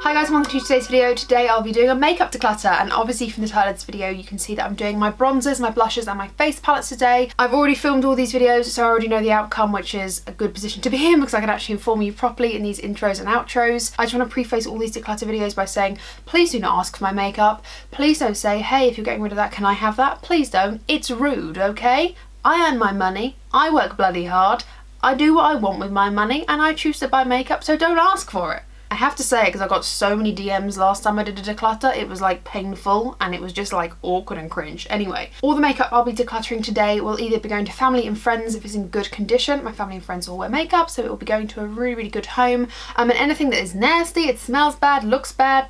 Hi guys, welcome to today's video. Today I'll be doing a makeup declutter, and obviously from the title of this video you can see that I'm doing my bronzers, my blushes and my face palettes today. I've already filmed all these videos, so I already know the outcome, which is a good position to be in because I can actually inform you properly in these intros and outros. I just want to preface all these declutter videos by saying please do not ask for my makeup. Please don't say, hey, if you're getting rid of that, can I have that? Please don't. It's rude, okay? I earn my money, I work bloody hard, I do what I want with my money, and I choose to buy makeup, so don't ask for it. I have to say, because I got so many DMs last time I did a declutter, it was like painful and it was just like awkward and cringe. Anyway, all the makeup I'll be decluttering today will either be going to family and friends if it's in good condition. My family and friends all wear makeup, so it will be going to a really, really good home. And anything that is nasty, it smells bad, looks bad,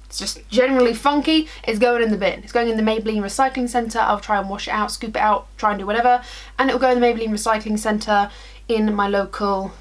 it's just generally funky, it's going in the bin. It's going in the Maybelline recycling centre. I'll try and wash it out, scoop it out, try and do whatever. And it will go in the Maybelline recycling centre in my local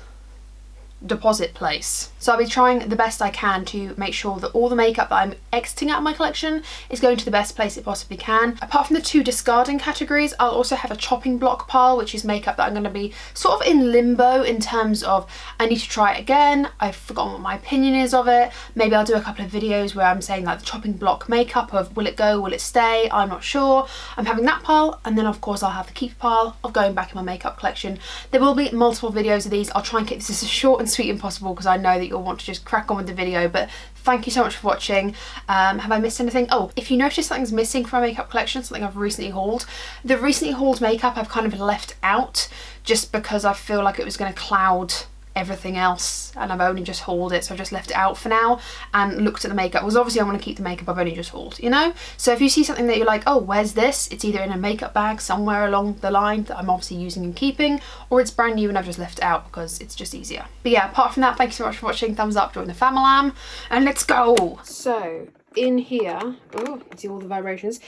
deposit place. So I'll be trying the best I can to make sure that all the makeup that I'm exiting out of my collection is going to the best place it possibly can. Apart from the two discarding categories, I'll also have a chopping block pile, which is makeup that I'm going to be sort of in limbo in terms of I need to try it again, I've forgotten what my opinion is of it. Maybe I'll do a couple of videos where I'm saying like the chopping block makeup of will it go, will it stay, I'm not sure. I'm having that pile, and then of course I'll have the keep pile of going back in my makeup collection. There will be multiple videos of these. I'll try and keep this as short and sweet as possible because I know that you'll want to just crack on with the video, but thank you so much for watching. Have I missed anything? Oh, if you notice something's missing from my makeup collection, something I've recently hauled, the recently hauled makeup I've kind of left out just because I feel like it was going to cloud everything else, and I've only just hauled it, so I've just left it out for now and looked at the makeup. Because obviously I want to keep the makeup I've only just hauled, you know? So if you see something that you're like, oh, where's this? It's either in a makeup bag somewhere along the line that I'm obviously using and keeping, or it's brand new and I've just left it out because it's just easier. But yeah, apart from that, thank you so much for watching. Thumbs up, join the family, and let's go! So in here, oh, you can see all the vibrations.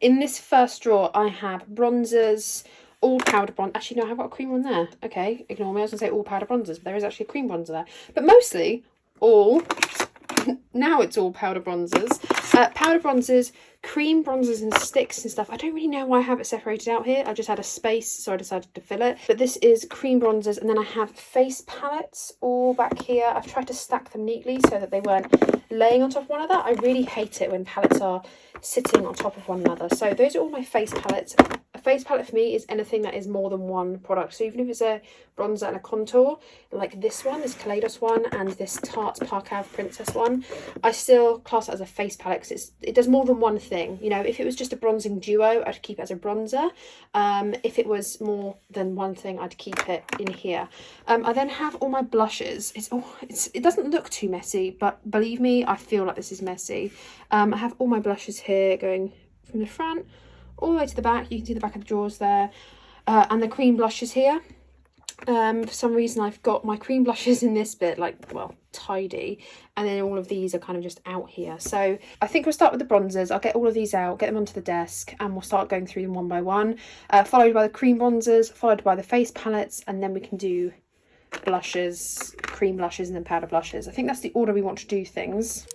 In this first drawer I have bronzers, all powder bronzer. Actually, no, I have got a cream one there. Okay, ignore me. I was going to say all powder bronzers, but there is actually a cream bronzer there. But mostly all, now it's all powder bronzers. Powder bronzers, cream bronzers and sticks and stuff. I don't really know why I have it separated out here. I just had a space, so I decided to fill it. But this is cream bronzers, and then I have face palettes all back here. I've tried to stack them neatly so that they weren't laying on top of one another. I really hate it when palettes are sitting on top of one another. So those are all my face palettes. A face palette for me is anything that is more than one product. So even if it's a bronzer and a contour, like this one, this Kaleidos one, and this Tarte Park Ave Princess one, I still class it as a face palette because it does more than one thing. You know, if it was just a bronzing duo, I'd keep it as a bronzer. If it was more than one thing, I'd keep it in here. I then have all my blushes. It doesn't look too messy, but believe me, I feel like this is messy. I have all my blushes here going from the front all the way to the back. You can see the back of the drawers there, and the cream blushes here. For some reason I've got my cream blushes in this bit, like, well, tidy, and then all of these are kind of just out here. So I think we'll start with the bronzers. I'll get all of these out, get them onto the desk, and we'll start going through them one by one, followed by the cream bronzers, followed by the face palettes, and then we can do blushes, cream blushes, and then powder blushes. I think that's the order we want to do things.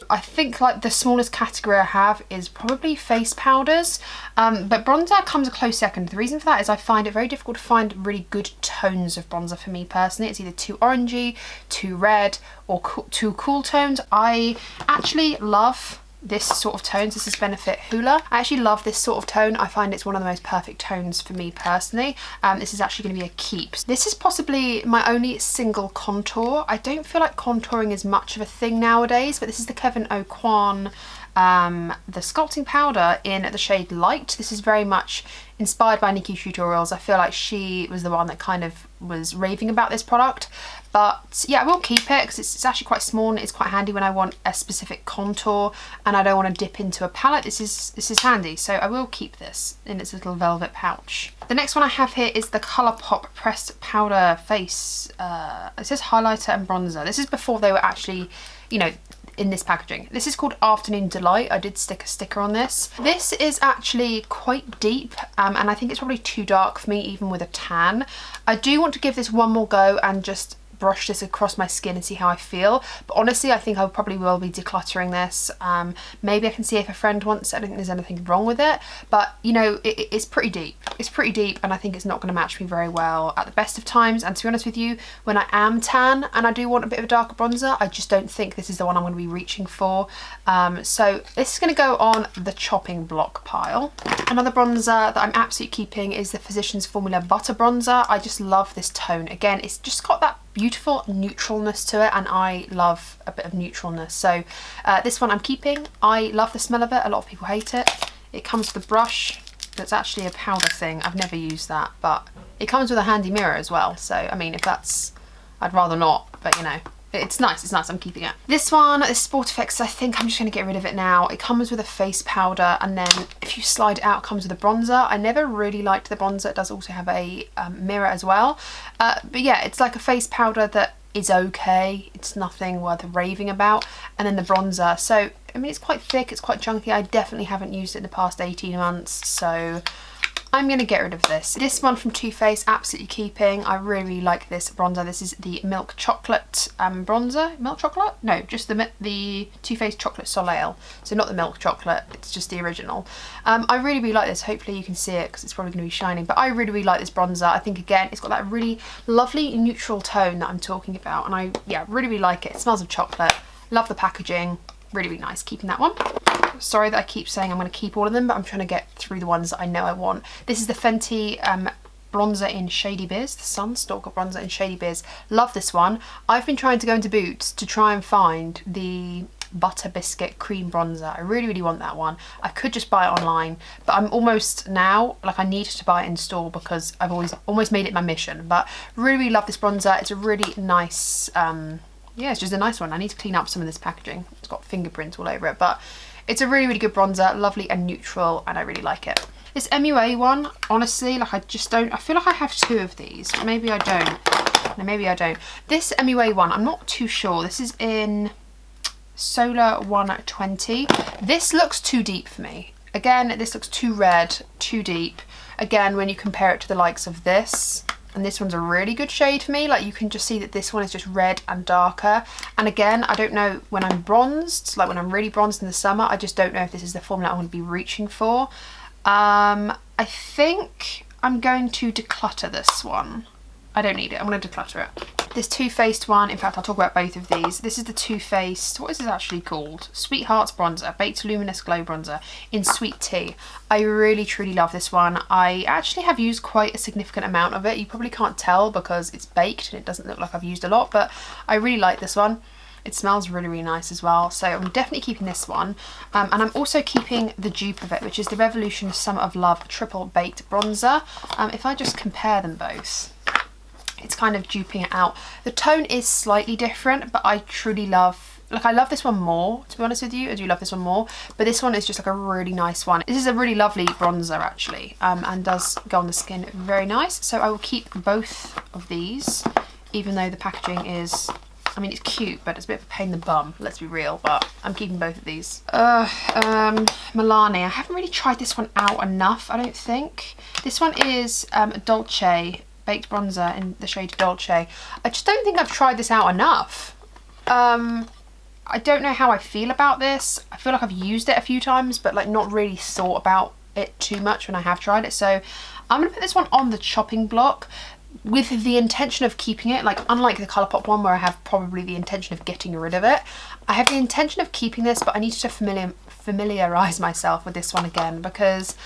I think like the smallest category I have is probably face powders, but bronzer comes a close second. The reason for that is I find it very difficult to find really good tones of bronzer for me personally. It's either too orangey, too red, or too cool tones. I actually love this sort of tones. This is Benefit Hoola. I actually love this sort of tone. I find it's one of the most perfect tones for me personally. This is actually going to be a keep. This is possibly my only single contour. I don't feel like contouring is much of a thing nowadays, but this is the Kevyn Aucoin the sculpting powder in the shade Light. This is very much inspired by Nikki Tutorials. I feel like she was the one that kind of was raving about this product, but yeah, I will keep it because it's actually quite small and it's quite handy when I want a specific contour and I don't want to dip into a palette. This is handy, so I will keep this in its little velvet pouch. The next one I have here is the Colourpop Pressed Powder Face. It says highlighter and bronzer. This is before they were actually, you know, in this packaging. This is called Afternoon Delight. I did stick a sticker on this. This is actually quite deep, and I think it's probably too dark for me even with a tan. I do want to give this one more go and just brush this across my skin and see how I feel. But honestly, I think I probably will be decluttering this. Maybe I can see if a friend wants it. I don't think there's anything wrong with it, but you know, it's pretty deep. It's pretty deep and I think it's not going to match me very well at the best of times. And to be honest with you, when I am tan and I do want a bit of a darker bronzer, I just don't think this is the one I'm going to be reaching for. So this is going to go on the chopping block pile. Another bronzer that I'm absolutely keeping is the Physicians Formula Butter Bronzer. I just love this tone. Again, it's just got that beautiful neutralness to it, and I love a bit of neutralness. So this one I'm keeping. I love the smell of it. A lot of people hate it. It comes with a brush that's actually a powder thing. I've never used that, but it comes with a handy mirror as well. So I mean, if that's, I'd rather not, but you know, it's nice, it's nice, I'm keeping it. This one, this Sport Effects, I think I'm just gonna get rid of it now. It comes with a face powder, and then if you slide it out, it comes with a bronzer. I never really liked the bronzer. It does also have a mirror as well. But yeah, it's like a face powder that is okay. It's nothing worth raving about. And then the bronzer. So, I mean, it's quite thick, it's quite chunky. I definitely haven't used it in the past 18 months, so I'm going to get rid of this. This one from Too Faced, absolutely keeping. I really like this bronzer. This is the Milk Chocolate bronzer. Milk Chocolate? No, just the Too Faced Chocolate Soleil. So not the milk chocolate, it's just the original. I really, really like this. Hopefully you can see it because it's probably going to be shining. But I really, really like this bronzer. I think, again, it's got that really lovely neutral tone that I'm talking about. And I, yeah, really, really like it. It smells of chocolate. Love the packaging. Really, really nice. Keeping that one. Sorry that I keep saying I'm going to keep all of them, but I'm trying to get through the ones that I know I want. This is the Fenty bronzer in Shady Biz, the Sunstalker bronzer in Shady Biz. Love this one. I've been trying to go into Boots to try and find the Butter Biscuit Cream Bronzer. I really, really want that one. I could just buy it online, but I'm almost now, like, I need to buy it in store because I've almost made it my mission. But really, really love this bronzer. It's a really nice, yeah, it's just a nice one. I need to clean up some of this packaging. It's got fingerprints all over it, but it's a really, really good bronzer, lovely and neutral, and I really like it. This MUA one, honestly, like, I feel like I have two of these. Maybe I don't. No, maybe I don't. This MUA one, I'm not too sure. This is in Solar 120. This looks too deep for me. Again, this looks too red, too deep. Again, when you compare it to the likes of this, and this one's a really good shade for me. Like, you can just see that this one is just red and darker. And again, I don't know, when I'm bronzed, like when I'm really bronzed in the summer, I just don't know if this is the formula I want to be reaching for. I think I'm going to declutter this one. I don't need it, I'm going to declutter it. This Too Faced one, in fact I'll talk about both of these. This is the Too Faced, what is this actually called? Sweethearts Bronzer, Baked Luminous Glow Bronzer in Sweet Tea. I really, truly love this one. I actually have used quite a significant amount of it. You probably can't tell because it's baked and it doesn't look like I've used a lot, but I really like this one. It smells really, really nice as well. So I'm definitely keeping this one. And I'm also keeping the dupe of it, which is the Revolution Summer of Love Triple Baked Bronzer. If I just compare them both, it's kind of duping it out. The tone is slightly different, but I truly love, like, I love this one more, to be honest with you. I do love this one more, but this one is just like a really nice one. This is a really lovely bronzer actually, and does go on the skin very nice. So I will keep both of these, even though the packaging is, I mean, it's cute, but it's a bit of a pain in the bum, let's be real, but I'm keeping both of these. Milani, I haven't really tried this one out enough, I don't think. This one is Dolce Baked Bronzer in the shade Dolce. I just don't think I've tried this out enough. I don't know how I feel about this. I feel like I've used it a few times, but like not really thought about it too much when I have tried it. So I'm gonna put this one on the chopping block with the intention of keeping it. Like, unlike the Colourpop one where I have probably the intention of getting rid of it, I have the intention of keeping this, but I need to familiarise myself with this one again because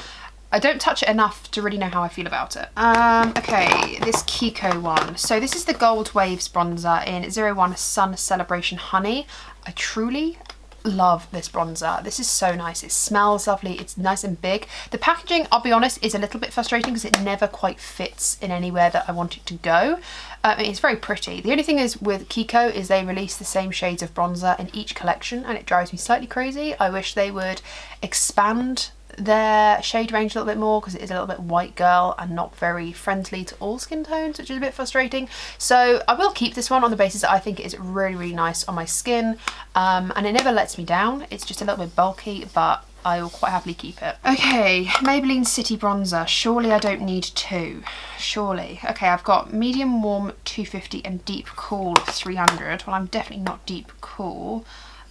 I don't touch it enough to really know how I feel about it. Okay, this Kiko one. So this is the Gold Waves bronzer in 01 Sun Celebration Honey. I truly love this bronzer. This is so nice. It smells lovely. It's nice and big. The packaging, I'll be honest, is a little bit frustrating because it never quite fits in anywhere that I want it to go. It's very pretty. The only thing is with Kiko is they release the same shades of bronzer in each collection and it drives me slightly crazy. I wish they would expand their shade range a little bit more because it is a little bit white girl and not very friendly to all skin tones, which is a bit frustrating. So I will keep this one on the basis that I think it is really, really nice on my skin, and it never lets me down. It's just a little bit bulky, but I will quite happily keep it. Okay, Maybelline City Bronzer. Surely I don't need two. Surely. Okay, I've got medium warm 250 and deep cool 300. Well, I'm definitely not deep cool.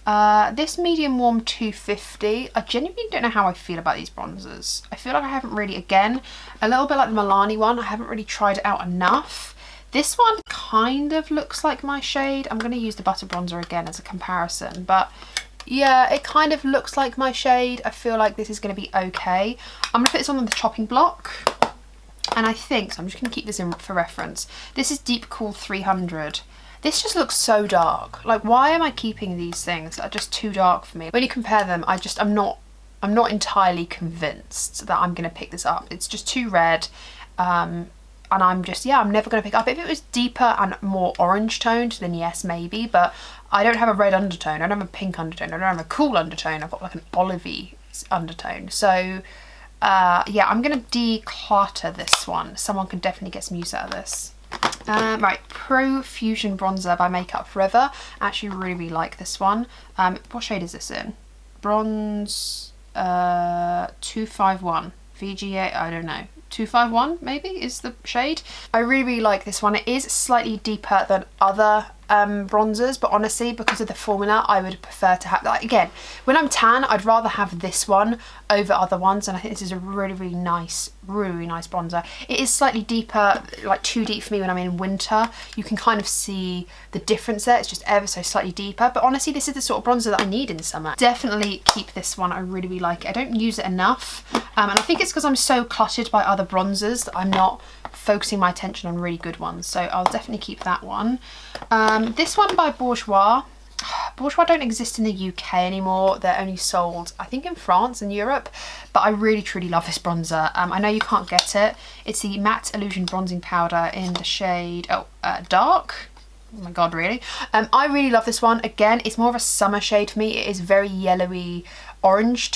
This medium warm 250. I genuinely don't know how I feel about these bronzers. I feel like I haven't really, again, a little bit like the Milani one, I haven't really tried it out enough. This one kind of looks like my shade. I'm going to use the butter bronzer again as a comparison, but yeah, it kind of looks like my shade. I feel like this is going to be okay. I'm going to put this on the chopping block, and I think, so I'm just going to keep this in for reference. This is Deep Cool 300. This just looks so dark. Like, why am I keeping these things that are just too dark for me? When you compare them, I'm not entirely convinced that I'm going to pick this up. It's just too red. And I'm just, yeah, I'm never going to pick it up. If it was deeper and more orange toned, then yes, maybe. But I don't have a red undertone. I don't have a pink undertone. I don't have a cool undertone. I've got like an olivey undertone. So, yeah, I'm going to declutter this one. Someone can definitely get some use out of this. Right, Pro Fusion Bronzer by Makeup Forever. I actually really like this one. What shade is this in? Bronze 251. VGA, I don't know. 251 maybe is the shade. I really like this one. It is slightly deeper than other bronzers, but honestly, because of the formula, I would prefer to have, like, again, when I'm tan, I'd rather have this one over other ones, and I think this is a really nice bronzer. It is slightly deeper, like too deep for me when I'm in winter. You can kind of see the difference there. It's just ever so slightly deeper, but honestly, this is the sort of bronzer that I need in summer. Definitely keep this one. I really like it. I don't use it enough, and I think it's because I'm so cluttered by other bronzers that I'm not focusing my attention on really good ones, so I'll definitely keep that one. This one by Bourjois. Bourjois don't exist in the UK anymore. They're only sold, I think, in France and Europe, but I really truly love this bronzer. I know you can't get it. It's the Matte Illusion Bronzing Powder in the shade Dark. Oh my god, really? I really love this one. Again, it's more of a summer shade for me. It is very yellowy orange,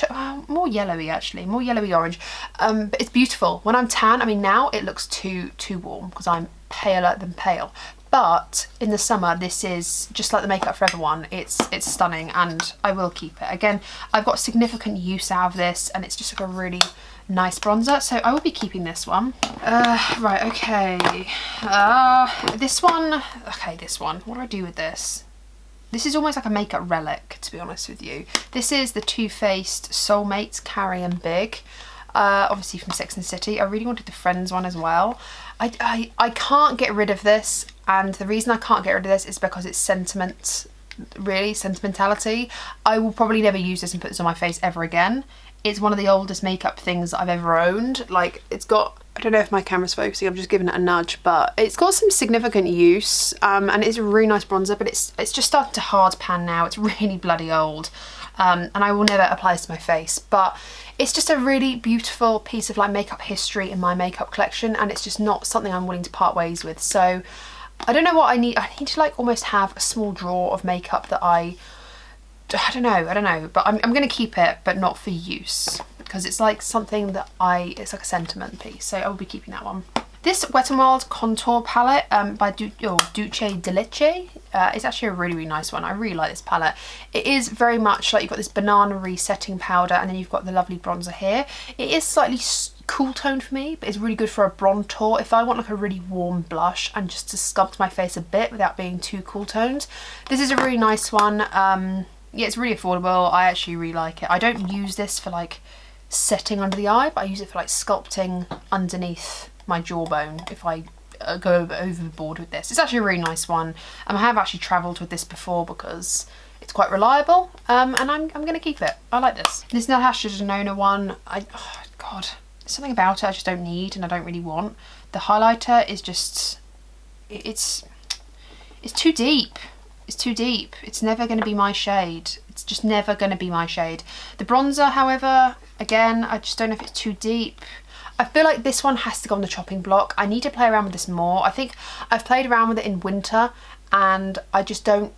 more yellowy actually, more yellowy orange, but it's beautiful. When I'm tan, I mean, now it looks too warm because I'm paler than pale, but in the summer, this is just like the Makeup Forever one. It's stunning, and I will keep it. Again, I've got significant use out of this, and it's just like a really nice bronzer, so I will be keeping this one. Right, okay, this one, what do I do with this? This is almost like a makeup relic, to be honest with you. This is the Too Faced Soulmates Carrie and Big, obviously from Sex and the City. I really wanted the Friends one as well. I can't get rid of this, and the reason I can't get rid of this is because it's sentimentality. I will probably never use this and put this on my face ever again. It's one of the oldest makeup things that I've ever owned. Like, it's got, I don't know if my camera's focusing, I'm just giving it a nudge, but it's got some significant use, and it's a really nice bronzer, but it's just starting to hard pan now. It's really bloody old, and I will never apply this to my face, but it's just a really beautiful piece of like makeup history in my makeup collection, and it's just not something I'm willing to part ways with. So I don't know what I need. I need to like almost have a small drawer of makeup that I don't know, but I'm going to keep it, but not for use, because it's like something that it's like a sentiment piece, so I will be keeping that one. This Wet n Wild Contour Palette by Duce de Leche is actually a really nice one. I really like this palette. It is very much like you've got this banana resetting powder, and then you've got the lovely bronzer here. It is slightly cool toned for me, but it's really good for a bronzer if I want like a really warm blush and just to sculpt my face a bit without being too cool toned. This is a really nice one. Yeah, it's really affordable. I actually really like it. I don't use this for like setting under the eye, but I use it for like sculpting underneath my jawbone if I go overboard with this. It's actually a really nice one. I have actually travelled with this before because it's quite reliable, and I'm going to keep it. I like this. This Natasha Denona one, oh god, there's something about it I just don't need and I don't really want. The highlighter is just, it's too deep. It's too deep. It's never going to be my shade. It's just never going to be my shade. The bronzer, however, again, I just don't know if it's too deep. I feel like this one has to go on the chopping block. I need to play around with this more. I think I've played around with it in winter, and I don't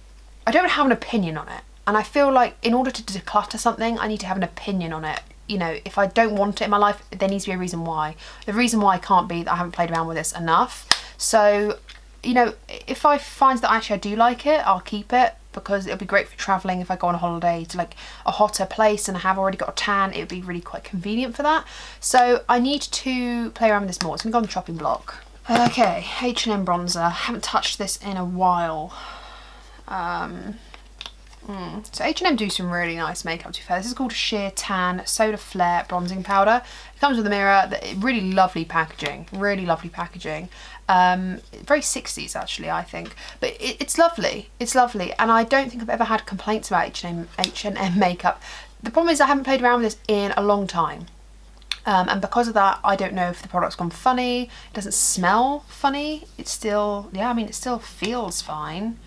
have an opinion on it. And I feel like in order to declutter something, I need to have an opinion on it. You know, if I don't want it in my life, there needs to be a reason why. The reason why can't be that I haven't played around with this enough. So, you know, if I find that actually I do like it, I'll keep it, because it'll be great for travelling if I go on a holiday to like a hotter place and I have already got a tan. It would be really quite convenient for that. So I need to play around with this more. It's going to go on the chopping block. Okay, H&M bronzer. I haven't touched this in a while. So H&M do some really nice makeup, to be fair. This is called Sheer Tan Solar Flare Bronzing Powder. It comes with a mirror, really lovely packaging, really lovely packaging. Very 60s actually, I think, but it's lovely, it's lovely, and I don't think I've ever had complaints about H&M makeup. The problem is I haven't played around with this in a long time, and because of that I don't know if the product's gone funny. It doesn't smell funny, it's still, yeah, I mean, it still feels fine.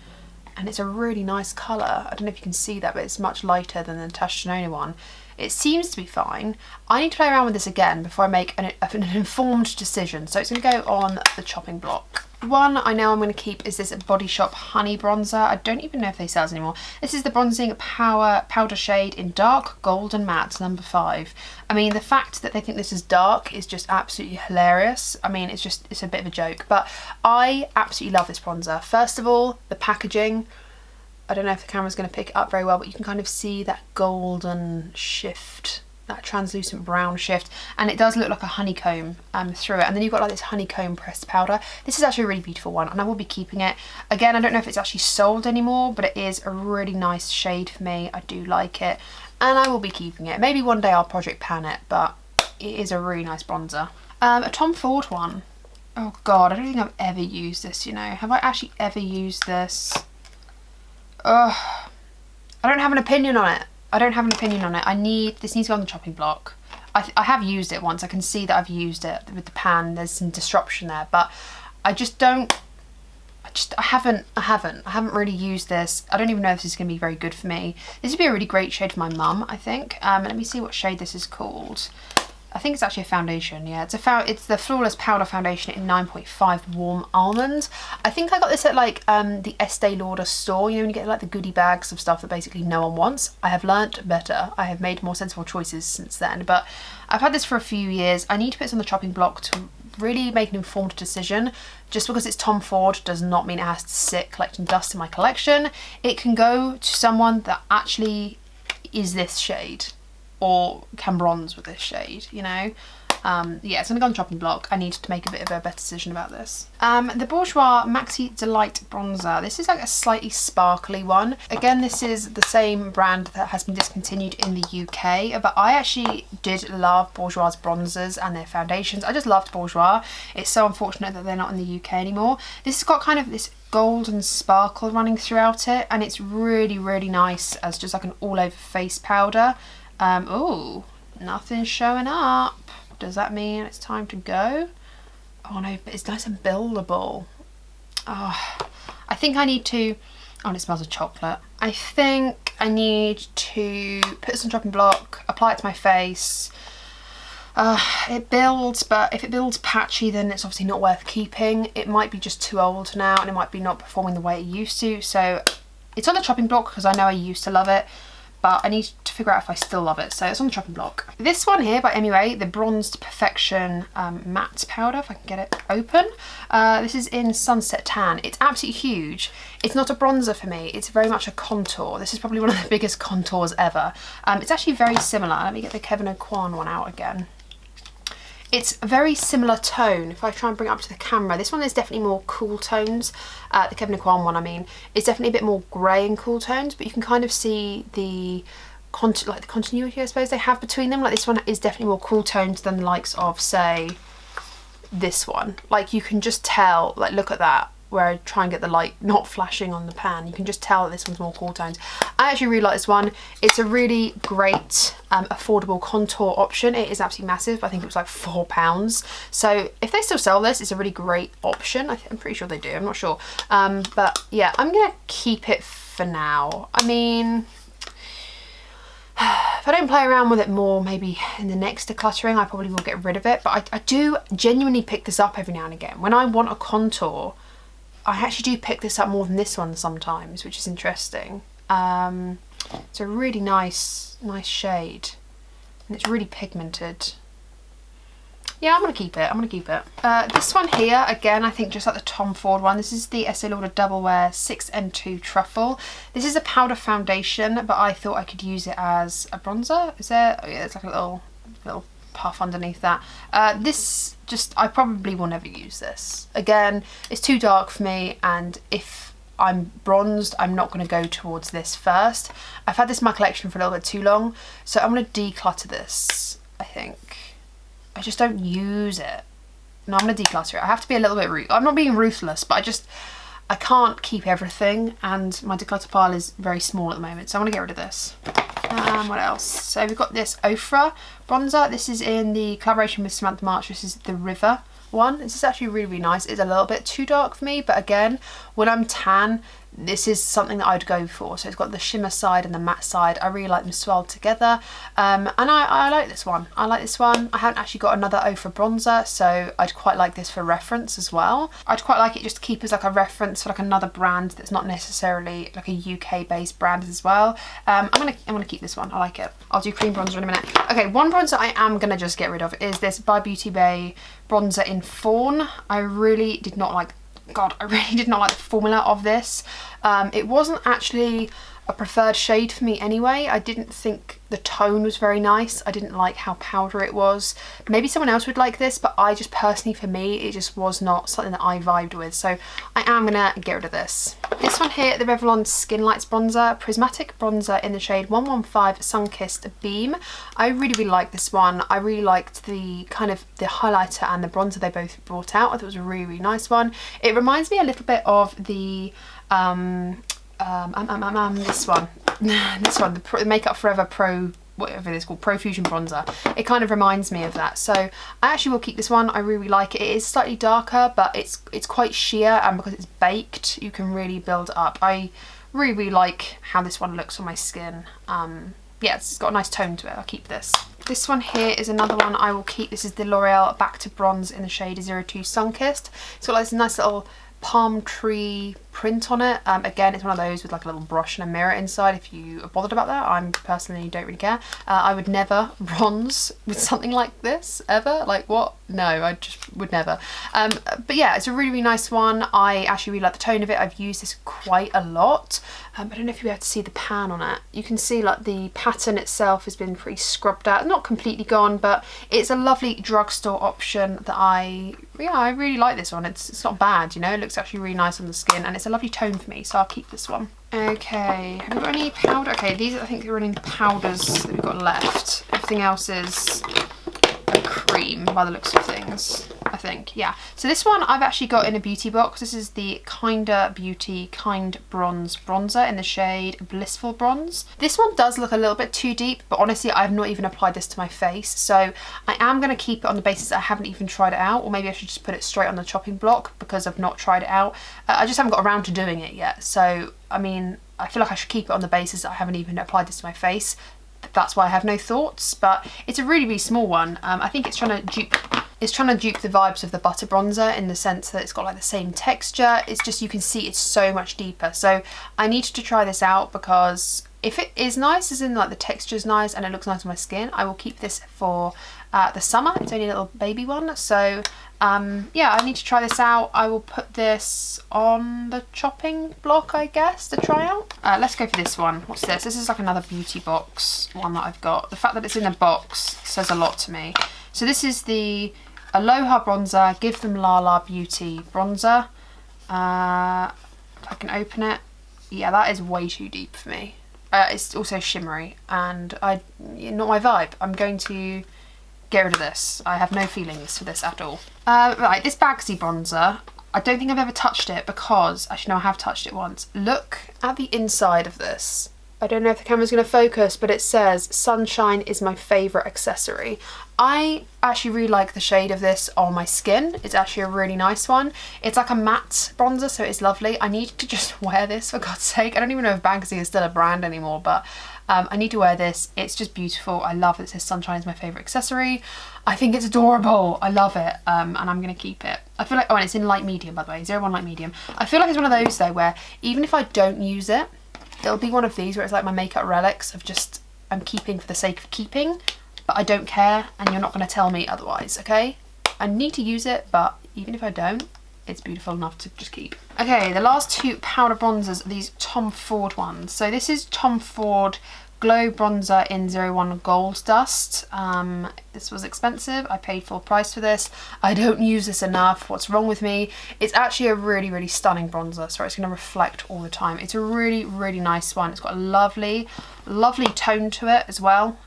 And it's a really nice colour. I don't know if you can see that, but it's much lighter than the Natasha Denona one. It seems to be fine. I need to play around with this again before I make an informed decision. So it's going to go on the chopping block. One I know I'm going to keep is this Body Shop Honey Bronzer. I don't even know if they sell this anymore. This is the Bronzing Powder shade in Dark Golden Matte, number 5. I mean, the fact that they think this is dark is just absolutely hilarious. I mean, it's a bit of a joke, but I absolutely love this bronzer. First of all, the packaging. I don't know if the camera's going to pick it up very well, but you can kind of see that golden shift, that translucent brown shift, and it does look like a honeycomb through it. And then you've got like this honeycomb pressed powder. This is actually a really beautiful one, and I will be keeping it. Again, I don't know if it's actually sold anymore, but it is a really nice shade for me. I do like it, and I will be keeping it. Maybe one day I'll project pan it, but it is a really nice bronzer. A Tom Ford one. Oh God, I don't think I've ever used this, you know. Have I actually ever used this? Ugh. I don't have an opinion on it. I don't have an opinion on it. This needs to go on the chopping block. I have used it once. I can see that I've used it with the pan. There's some disruption there, but I just don't. I haven't really used this. I don't even know if this is going to be very good for me. This would be a really great shade for my mum, I think. Let me see what shade this is called. I think it's actually a foundation, yeah. It's the Flawless Powder Foundation in 9.5 Warm Almond. I think I got this at like the STYL London store, you know, when you get like the goodie bags of stuff that basically no one wants. I have learnt better. I have made more sensible choices since then, but I've had this for a few years. I need to put this on the chopping block to really make an informed decision. Just because it's Tom Ford does not mean it has to sit collecting dust in my collection. It can go to someone that actually is this shade, or can bronze with this shade, you know. Yeah, it's gonna go on the chopping block. I need to make a bit of a better decision about this. The Bourjois Maxi Delight Bronzer. This is like a slightly sparkly one. Again, this is the same brand that has been discontinued in the UK, but I actually did love Bourjois' bronzers and their foundations. I just loved Bourjois. It's so unfortunate that they're not in the UK anymore. This has got kind of this golden sparkle running throughout it, and it's really, really nice as just like an all-over face powder. Oh, nothing's showing up. Does that mean it's time to go? Oh no, but it's nice and buildable. Oh, I think I need to, oh, and it smells of chocolate. I think I need to put this on chopping block, apply it to my face. It builds, but if it builds patchy, then it's obviously not worth keeping. It might be just too old now, and it might be not performing the way it used to. So it's on the chopping block because I know I used to love it, but I need to figure out if I still love it. So it's on the chopping block. This one here by MUA, the Bronzed Perfection matte powder, if I can get it open. This is in Sunset Tan. It's absolutely huge. It's not a bronzer for me. It's very much a contour. This is probably one of the biggest contours ever. It's actually very similar. Let me get the Kevyn Aucoin one out again. It's a very similar tone. If I try and bring it up to the camera, this one is definitely more cool tones. The Kevyn Aucoin one, I mean, is definitely a bit more grey and cool tones, but you can kind of see the continuity, I suppose, they have between them. Like this one is definitely more cool tones than the likes of, say, this one. Like you can just tell, like look at that, where I try and get the light not flashing on the pan. You can just tell that this one's more cool tones. I actually really like this one. It's a really great affordable contour option. It is absolutely massive. I think it was like £4. So if they still sell this, it's a really great option. I'm pretty sure they do, I'm not sure. But yeah, I'm gonna keep it for now. I mean, if I don't play around with it more, maybe in the next decluttering, I probably will get rid of it. But I do genuinely pick this up every now and again. When I want a contour, I actually do pick this up more than this one sometimes, which is interesting. It's a really nice shade, and it's really pigmented. Yeah, I'm gonna keep it. I'm gonna keep it. This one here, again, I think just like the Tom Ford one. This is the STYL London Double Wear 6N2 Truffle. This is a powder foundation, but I thought I could use it as a bronzer. Is there? Oh yeah, it's like a little puff underneath that. This just, I probably will never use this. Again, it's too dark for me, and if I'm bronzed, I'm not going to go towards this first. I've had this in my collection for a little bit too long, so I'm going to declutter this, I think. I just don't use it. No, I'm going to declutter it. I have to be a little bit I'm not being ruthless, but I can't keep everything, and my declutter pile is very small at the moment, so I'm going to get rid of this. What else? So we've got this Ofra bronzer. This is in the collaboration with Samantha March. This is the River one. This is actually really, really nice. It's a little bit too dark for me, but again, when I'm tan, this is something that I'd go for. So it's got the shimmer side and the matte side. I really like them swirled together, and I like this one. I like this one. I haven't actually got another Ofra bronzer, so I'd quite like this for reference as well. I'd quite like it just to keep as like a reference for like another brand that's not necessarily like a UK based brand as well. I'm gonna keep this one. I like it. I'll do cream bronzer in a minute. Okay, one bronzer I am gonna just get rid of is this by Beauty Bay bronzer in Fawn. I really did not like the formula of this. It wasn't actually a preferred shade for me anyway. I didn't think the tone was very nice. I didn't like how powdery it was. Maybe someone else would like this, but I just personally, for me, it just was not something that I vibed with. So I am gonna get rid of this. This one here, the Revlon Skin Lights bronzer, prismatic bronzer in the shade 115 Sun-Kissed Beam. I really, really like this one. I really liked the kind of the highlighter and the bronzer they both brought out. I thought it was a really, really nice one. It reminds me a little bit of the this one, the Makeup Forever Pro, whatever it is called, Pro Fusion bronzer. It kind of reminds me of that, so I actually will keep this one. I really like it. It is slightly darker, but it's quite sheer, and because it's baked, you can really build up. I really, really like how this one looks on my skin. Yeah, it's got a nice tone to it. I'll keep this. This one here is another one I will keep. This is the L'Oreal Back to Bronze in the shade 02 Sun-Kissed. It's got like this nice little palm tree print on it. Again, it's one of those with like a little brush and a mirror inside if you are bothered about that. I personally don't really care. I would never bronze with something like this ever. Like what? No, I just would never. But yeah, it's a really, really nice one. I actually really like the tone of it. I've used this quite a lot. I don't know if you'll be able to see the pan on it. You can see like the pattern itself has been pretty scrubbed out. Not completely gone, but it's a lovely drugstore option that I really like this one. It's not bad, you know. It looks actually really nice on the skin, and it's a lovely tone for me, so I'll keep this one. Okay, have we got any powder? Okay, these I think are any powders that we've got left. Everything else is a cream by the looks of things, I think. Yeah, so this one I've actually got in a beauty box. This is the Kinder Beauty Kind Bronze bronzer in the shade Blissful Bronze. This one does look a little bit too deep, but honestly I've not even applied this to my face, so I am going to keep it on the basis that I haven't even tried it out, or maybe I should just put it straight on the chopping block because I've not tried it out. I just haven't got around to doing it yet, so I mean, I feel like I should keep it on the basis that I haven't even applied this to my face. That's why I have no thoughts, but it's a really, really small one. I think it's trying to dupe the vibes of the butter bronzer in the sense that it's got like the same texture. It's just, you can see it's so much deeper. So I need to try this out, because if it is nice, as in like the texture's nice and it looks nice on my skin, I will keep this for the summer. It's only a little baby one, so yeah, I need to try this out. I will put this on the chopping block, I guess, to try out. Let's go for this one. What's this? This is like another beauty box one that I've got. The fact that it's in a box says a lot to me. So this is the Aloha bronzer, Give Them Lala Beauty bronzer. If I can open it. Yeah, that is way too deep for me. It's also shimmery, and not my vibe. I'm going to get rid of this. I have no feelings for this at all. Right, this Bagsy bronzer, I don't think I've ever touched it because, actually no, I have touched it once. Look at the inside of this. I don't know if the camera's going to focus, but it says Sunshine is my favourite accessory. I actually really like the shade of this on my skin. It's actually a really nice one. It's like a matte bronzer, so it's lovely. I need to just wear this, for God's sake. I don't even know if Bagsy is still a brand anymore, but I need to wear this. It's just beautiful. I love that it says Sunshine is my favourite accessory. I think it's adorable. I love it, and I'm going to keep it. I feel like, oh, and it's in light medium, by the way, 01 light medium. I feel like it's one of those though where even if I don't use it, it'll be one of these where it's like my makeup relics of just, I'm keeping for the sake of keeping, but I don't care, and you're not going to tell me otherwise, okay? I need to use it, but even if I don't, it's beautiful enough to just keep. Okay, the last two powder bronzers are these Tom Ford ones. So this is Tom Ford Glow Bronzer in 01 Gold Dust. This was expensive. I paid full price for this. I don't use this enough. What's wrong with me? It's actually a really, really stunning bronzer. So it's going to reflect all the time. It's a really, really nice one. It's got a lovely, lovely tone to it as well.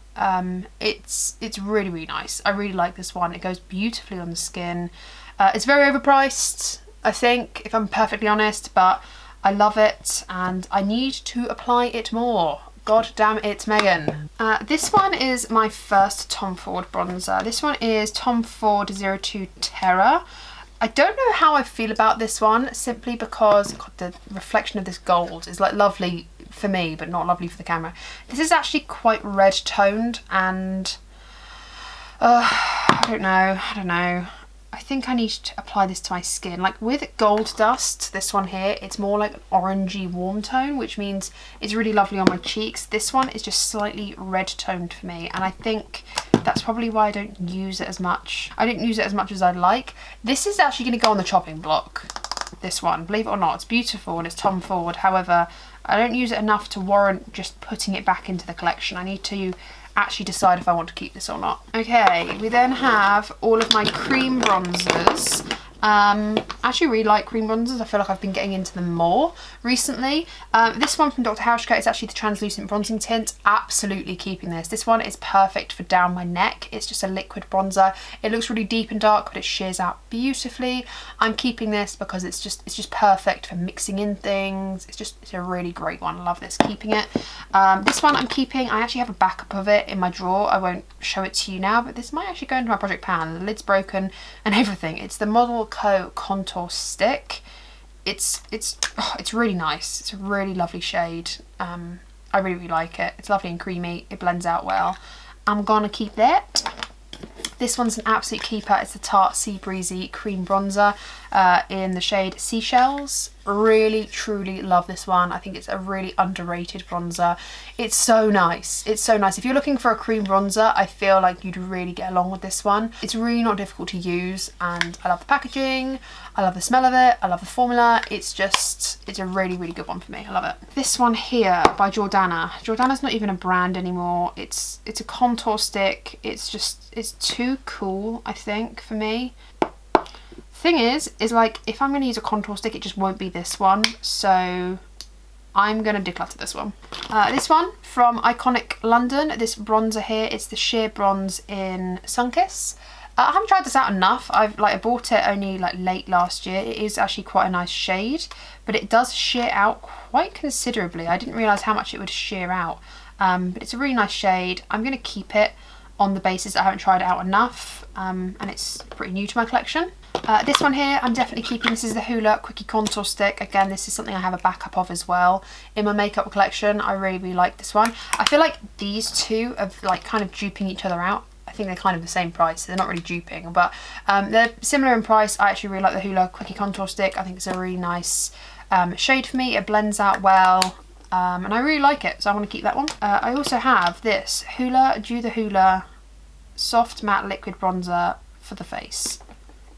It's really, really nice. I really like this one. It goes beautifully on the skin. It's very overpriced, I think, if I'm perfectly honest, but I love it and I need to apply it more. God damn it, Megan. This one is my first Tom Ford bronzer. This one is Tom Ford 02 Terror. I don't know how I feel about this one, simply because God, the reflection of this gold is like lovely for me, but not lovely for the camera. This is actually quite red toned and I don't know. I think I need to apply this to my skin. Like with Gold Dust, this one here, it's more like an orangey warm tone, which means it's really lovely on my cheeks. This one is just slightly red toned for me, and I think that's probably why I don't use it as much. I don't use it as much as I'd like. This is actually going to go on the chopping block, this one. Believe it or not, it's beautiful and it's Tom Ford. However, I don't use it enough to warrant just putting it back into the collection. I need to actually decide if I want to keep this or not. Okay, we then have all of my cream bronzers. I actually really like cream bronzers. I feel like I've been getting into them more recently. This one from Dr. Hauschka is actually the translucent bronzing tint. Absolutely keeping this. This one is perfect for down my neck. It's just a liquid bronzer. It looks really deep and dark, but it sheers out beautifully. I'm keeping this because it's just perfect for mixing in things. It's a really great one. I love this. Keeping it. This one I'm keeping. I actually have a backup of it in my drawer. I won't show it to you now, but this might actually go into my project pan. The lid's broken and everything. It's the Model Co contour stick. It's really nice. It's a really lovely shade. I really like it. It's lovely and creamy. It blends out well. I'm gonna keep that. This one's an absolute keeper. It's the Tarte Sea Breezy Cream Bronzer in the shade Seashells. Really, truly love this one. I think it's a really underrated bronzer. It's so nice. It's so nice. If you're looking for a cream bronzer, I feel like you'd really get along with this one. It's really not difficult to use, and I love the packaging. I love the smell of it. I love the formula. It's a really, really good one for me. I love it. This one here by Jordana. Jordana's not even a brand anymore. It's a contour stick. It's too cool, I think, for me. Thing is like, if I'm going to use a contour stick, it just won't be this one, so I'm going to declutter this one. This one from Iconic London, this bronzer here, it's the sheer bronze in Sunkiss. I haven't tried this out enough. I bought it only like late last year. It is actually quite a nice shade, but it does sheer out quite considerably. I didn't realise how much it would sheer out, but it's a really nice shade. I'm going to keep it on the basis that I haven't tried it out enough, and it's pretty new to my collection. This one here I'm definitely keeping. This is the Hoola Quickie Contour Stick. Again, this is something I have a backup of as well in my makeup collection. I really, really like this one. I feel like these two are like kind of duping each other out. I think they're kind of the same price, so they're not really duping, but they're similar in price. I actually really like the Hoola Quickie Contour Stick. I think it's a really nice shade for me. It blends out well, and I really like it, so I want to keep that one. I also have this Hoola Soft Matte Liquid Bronzer for the face.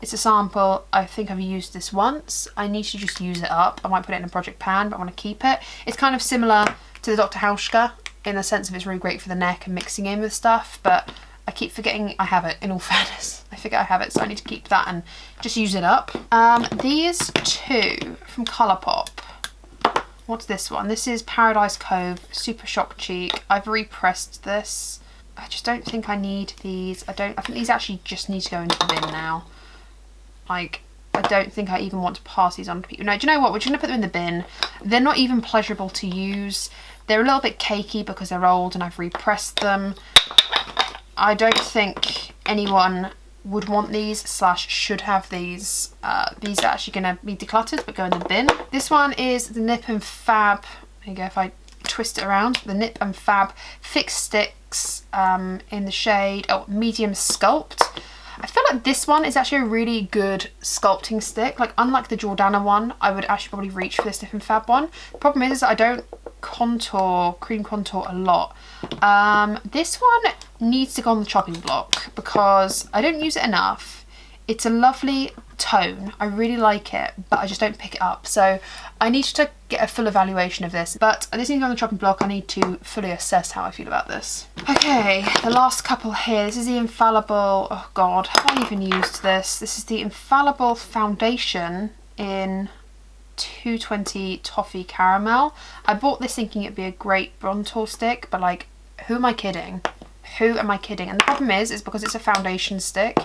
It's a sample. I think I've used this once. I need to just use it up. I might put it in a project pan, but I want to keep it. It's kind of similar to the Dr. Hauschka in the sense of it's really great for the neck and mixing in with stuff, but I keep forgetting I have it, in all fairness. I forget I have it, so I need to keep that and just use it up. These two from Colourpop. What's this one? This is Paradise Cove Super Shock Cheek. I've repressed this. I just don't think I need these. I think these actually just need to go into the bin now. Like, I don't think I even want to pass these on to people. No, do you know what? We're just going to put them in the bin. They're not even pleasurable to use. They're a little bit cakey because they're old and I've repressed them. I don't think anyone would want these / should have these. These are actually going to be decluttered but go in the bin. This one is the Nip and Fab. There you go, if I twist it around. The Nip and Fab Fix Sticks in the shade Medium Sculpt. I feel like this one is actually a really good sculpting stick. Like, unlike the Jordana one, I would actually probably reach for this Nip and Fab one. The problem is that I don't cream contour a lot. This one needs to go on the chopping block because I don't use it enough. It's a lovely tone. I really like it, but I just don't pick it up. So I need to get a full evaluation of this, but this needs to be on the chopping block. I need to fully assess how I feel about this. Okay, the last couple here. This is the Infallible, oh God, have I even used this? This is the Infallible foundation in 220 Toffee Caramel. I bought this thinking it'd be a great bronzer stick, but like, who am I kidding? Who am I kidding? And the problem is because it's a foundation stick,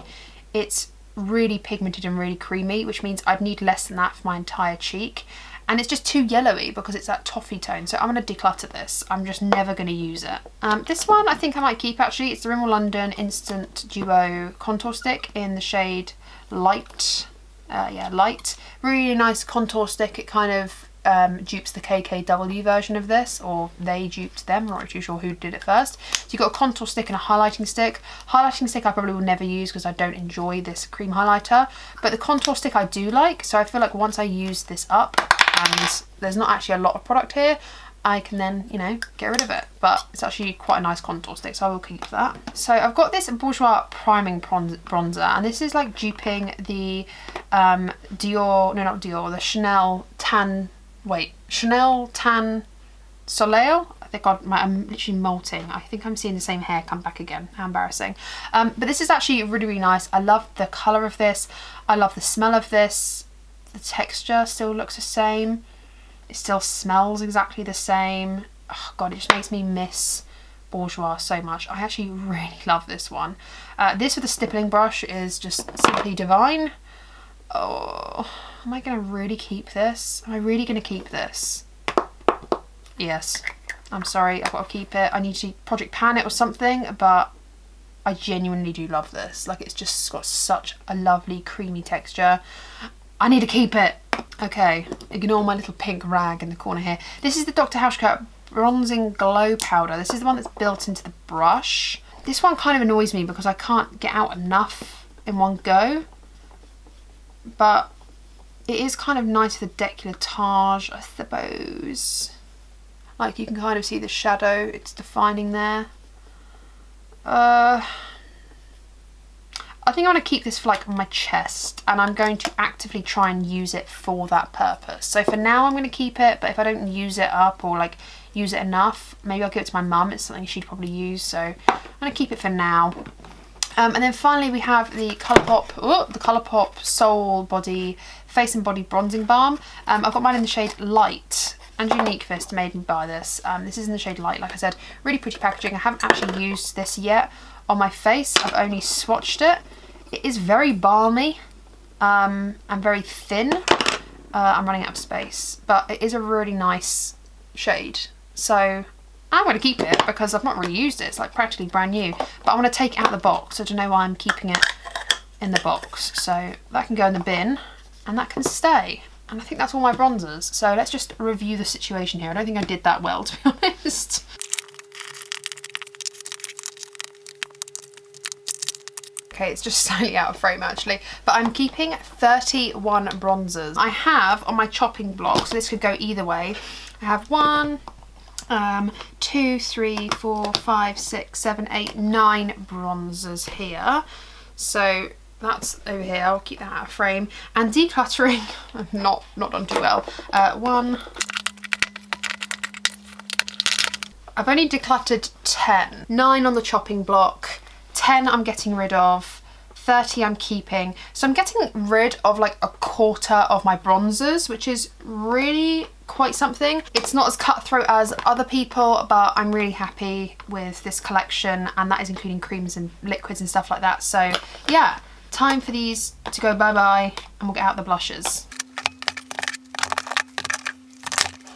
it's really pigmented and really creamy, which means I'd need less than that for my entire cheek, and it's just too yellowy because it's that toffee tone. So I'm going to declutter this. I'm just never going to use it. This one I think I might keep actually. It's the STYL London Instant Duo contour stick in the shade Light. Yeah, Light. Really nice contour stick. It kind of dupes the KKW version of this, or they duped them. I'm not too sure who did it first. So you've got a contour stick and a highlighting stick. Highlighting stick I probably will never use because I don't enjoy this cream highlighter, but the contour stick I do like. So I feel like once I use this up, and there's not actually a lot of product here, I can then, you know, get rid of it. But it's actually quite a nice contour stick, so I will keep that. So I've got this Bourjois priming bronzer, and this is like duping the Dior, no not Dior, the Chanel Tan Soleil. I think I'm literally molting. I think I'm seeing the same hair come back again. How embarrassing. But this is actually really, really nice. I love the colour of this. I love the smell of this. The texture still looks the same. It still smells exactly the same. Oh God, it just makes me miss Bourjois so much. I actually really love this one. This with the stippling brush is just simply divine. Oh, am I going to really keep this? Am I really going to keep this? Yes. I'm sorry, I've got to keep it. I need to Project Pan it or something, but I genuinely do love this. Like, it's just got such a lovely creamy texture. I need to keep it. Okay, ignore my little pink rag in the corner here. This is the Dr. Hauschka Bronzing Glow Powder. This is the one that's built into the brush. This one kind of annoys me because I can't get out enough in one go. But it is kind of nice for the décolletage, I suppose. Like, you can kind of see the shadow, it's defining there. I think I want to keep this for like on my chest, and I'm going to actively try and use it for that purpose. So for now I'm going to keep it, but if I don't use it up or like use it enough, maybe I'll give it to my mum. It's something she'd probably use, so I'm going to keep it for now. And then finally we have the Colourpop Soul Body Face and Body Bronzing Balm. I've got mine in the shade Light. Andrew Neekvist made me buy this. This is in the shade Light, like I said. Really pretty packaging. I haven't actually used this yet on my face. I've only swatched it. It is very balmy and very thin. I'm running out of space, but it is a really nice shade. So I'm going to keep it because I've not really used it. It's like practically brand new, but I want to take it out of the box. I don't know why I'm keeping it in the box. So that can go in the bin and that can stay. And I think that's all my bronzers. So let's just review the situation here. I don't think I did that well, to be honest. Okay, it's just slightly out of frame actually, but I'm keeping 31 bronzers. I have on my chopping block, so this could go either way. I have 1, 2, 3, 4, 5, 6, 7, 8, 9 bronzers here. So that's over here. I'll keep that out of frame. And decluttering, I've not done too well. 1. I've only decluttered 10. 9 on the chopping block. 10 I'm getting rid of, 30 I'm keeping. So I'm getting rid of like a quarter of my bronzers, which is really quite something. It's not as cutthroat as other people, but I'm really happy with this collection, and that is including creams and liquids and stuff like that. So yeah, time for these to go bye-bye, and we'll get out the blushes.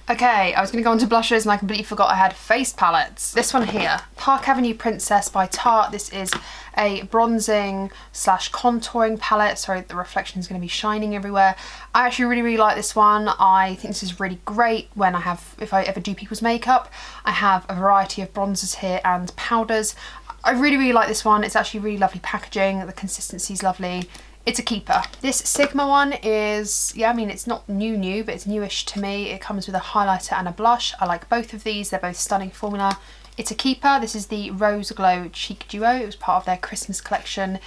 Okay, I was going to go on to blushes and I completely forgot I had face palettes. This one here, Park Avenue Princess by Tarte. This is a bronzing slash contouring palette. Sorry, the reflection is going to be shining everywhere. I actually really like this one. I think this is really great when if I ever do people's makeup. I have a variety of bronzers here and powders. I really like this one. It's actually really lovely packaging. The consistency is lovely. It's a keeper. This Sigma one is, yeah, I mean, it's not new, but it's newish to me. It comes with a highlighter and a blush. I like both of these. They're both stunning formula. It's a keeper. This is the Rose Glow Cheek Duo. It was part of their Christmas collection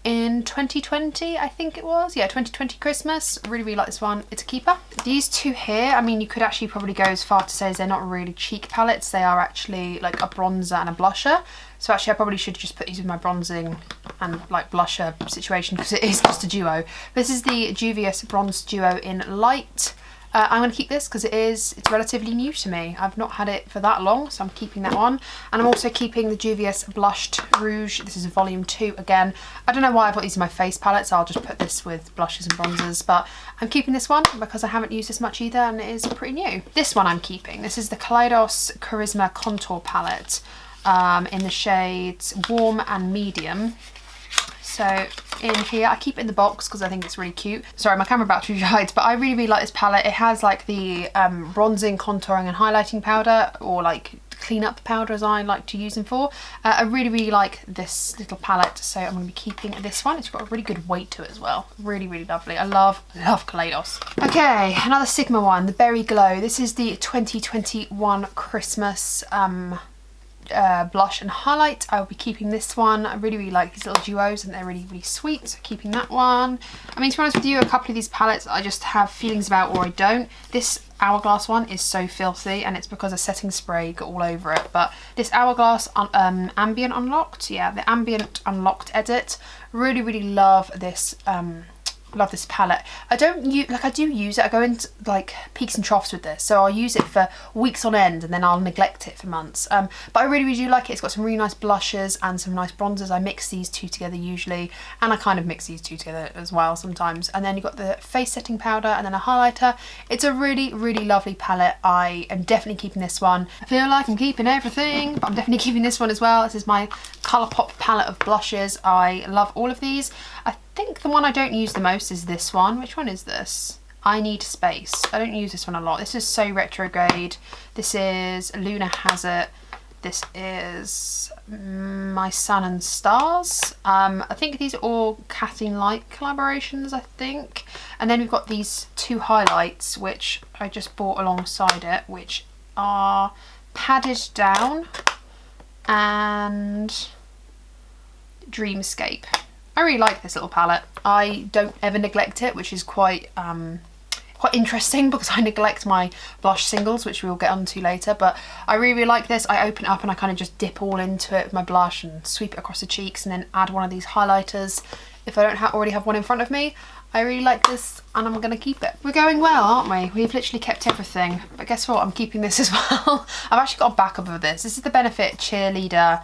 in 2020, I think it was. Yeah, 2020 Christmas. Really, really like this one. It's a keeper. These two here, I mean, you could actually probably go as far to say as they're not really cheek palettes. They are actually like a bronzer and a blusher. So actually I probably should just put these with my bronzing and like blusher situation because it is just a duo. This is the Juvia's Bronze Duo in Light. I'm going to keep this because it's relatively new to me. I've not had it for that long, so I'm keeping that one. And I'm also keeping the Juvia's Blushed Rouge. This is volume 2 again. I don't know why I put these in my face palette, so I'll just put this with blushes and bronzers. But I'm keeping this one because I haven't used this much either and it is pretty new. This one I'm keeping. This is the Kaleidos Charisma Contour Palette in the shades Warm and Medium. So in here, I keep it in the box because I think it's really cute. Sorry, my camera battery died, but I really, really like this palette. It has like the bronzing, contouring and highlighting powder, or like cleanup powder as I like to use them for. I really, really like this little palette, so I'm going to be keeping this one. It's got a really good weight to it as well. Really, really lovely. I love Kaleidos. Okay, another Sigma one, the Berry Glow. This is the 2021 Christmas blush and highlight. I will be keeping this one. I really, really like these little duos and they're really, really sweet, so keeping that one. I mean, to be honest with you, a couple of these palettes I just have feelings about or I don't. This Hourglass one is so filthy and it's because a setting spray got all over it, but this Hourglass Ambient Unlocked, yeah, the Ambient Unlocked edit, really, really love this love this palette. I do use it. I go into like peaks and troughs with this, so I'll use it for weeks on end and then I'll neglect it for months. But I really, really do like it. It's got some really nice blushes and some nice bronzers. I mix these two together usually, and I kind of mix these two together as well sometimes. And then you've got the face setting powder and then a highlighter. It's a really, really lovely palette. I am definitely keeping this one. I feel like I'm keeping everything, but I'm definitely keeping this one as well. This is my Colourpop palette of blushes. I love all of these. I think the one I don't use the most is this one. Which one is this? I Need Space. I don't use this one a lot. This is So Retrograde. This is Luna Has It. This is My Sun and Stars. I think these are all Kathleen Light collaborations, I think. And then we've got these two highlights, which I just bought alongside it, which are Padded Down and Dreamscape. I really like this little palette. I don't ever neglect it, which is quite interesting because I neglect my blush singles, which we'll get onto later. But I really, really like this. I open it up and I kind of just dip all into it with my blush and sweep it across the cheeks and then add one of these highlighters if I don't already have one in front of me. I really like this and I'm going to keep it. We're going well, aren't we? We've literally kept everything. But guess what? I'm keeping this as well. I've actually got a backup of this. This is the Benefit Cheerleader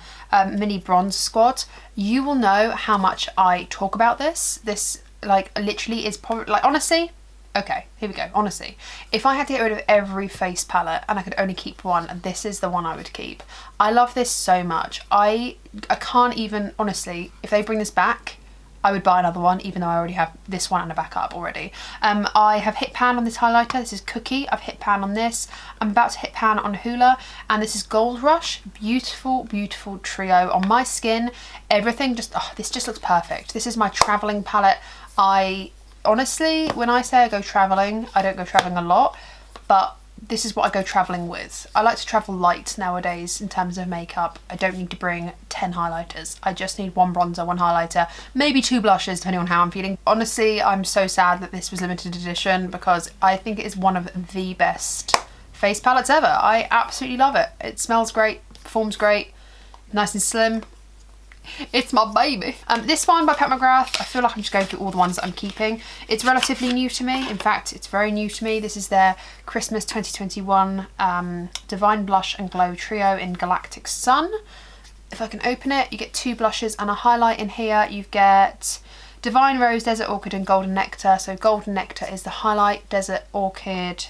Mini Bronze Squad. You will know how much I talk about this. This, like, literally is probably, like, honestly, okay, here we go. Honestly, if I had to get rid of every face palette and I could only keep one, this is the one I would keep. I love this so much. I can't even, honestly, if they bring this back, I would buy another one, even though I already have this one and a backup already. I have hit pan on this highlighter. This is Cookie. I've hit pan on this. I'm about to hit pan on Hoola, and this is Gold Rush. Beautiful, beautiful trio on my skin. Everything just, oh, this just looks perfect. This is my traveling palette. I honestly, when I say I go traveling, I don't go traveling a lot, but this is what I go traveling with. I like to travel light nowadays in terms of makeup. I don't need to bring 10 highlighters. I just need one bronzer, one highlighter, maybe 2 blushes depending on how I'm feeling. Honestly, I'm so sad that this was limited edition because I think it is one of the best face palettes ever. I absolutely love it. It smells great, performs great, nice and slim. It's my baby. This one by Pat McGrath, I feel like I'm just going through all the ones that I'm keeping. It's relatively new to me. In fact, it's very new to me. This is their Christmas 2021 Divine Blush and Glow Trio in Galactic Sun. If I can open it, you get 2 blushes and a highlight in here. You get Divine Rose, Desert Orchid and Golden Nectar. So Golden Nectar is the highlight, Desert Orchid,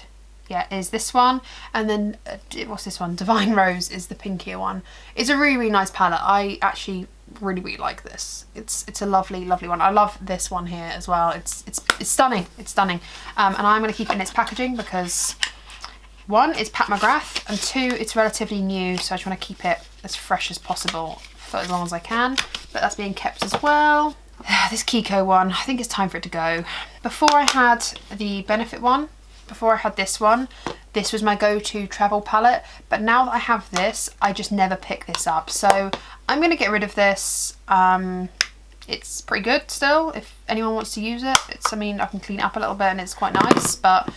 yeah, is this one, and then what's this one? Divine Rose is the pinkier one. It's a really, really nice palette. I actually really, really like this. It's a lovely, lovely one. I love this one here as well. It's stunning. It's stunning. And I'm going to keep it in its packaging because 1, it's Pat McGrath, and 2, it's relatively new, so I just want to keep it as fresh as possible for as long as I can. But that's being kept as well. This Kiko one, I think it's time for it to go. Before I had the Benefit one, before I had this one, this was my go-to travel palette, but now that I have this, I just never pick this up. So I'm going to get rid of this. it's pretty good still, if anyone wants to use it. It's, I mean, I can clean it up a little bit and it's quite nice, but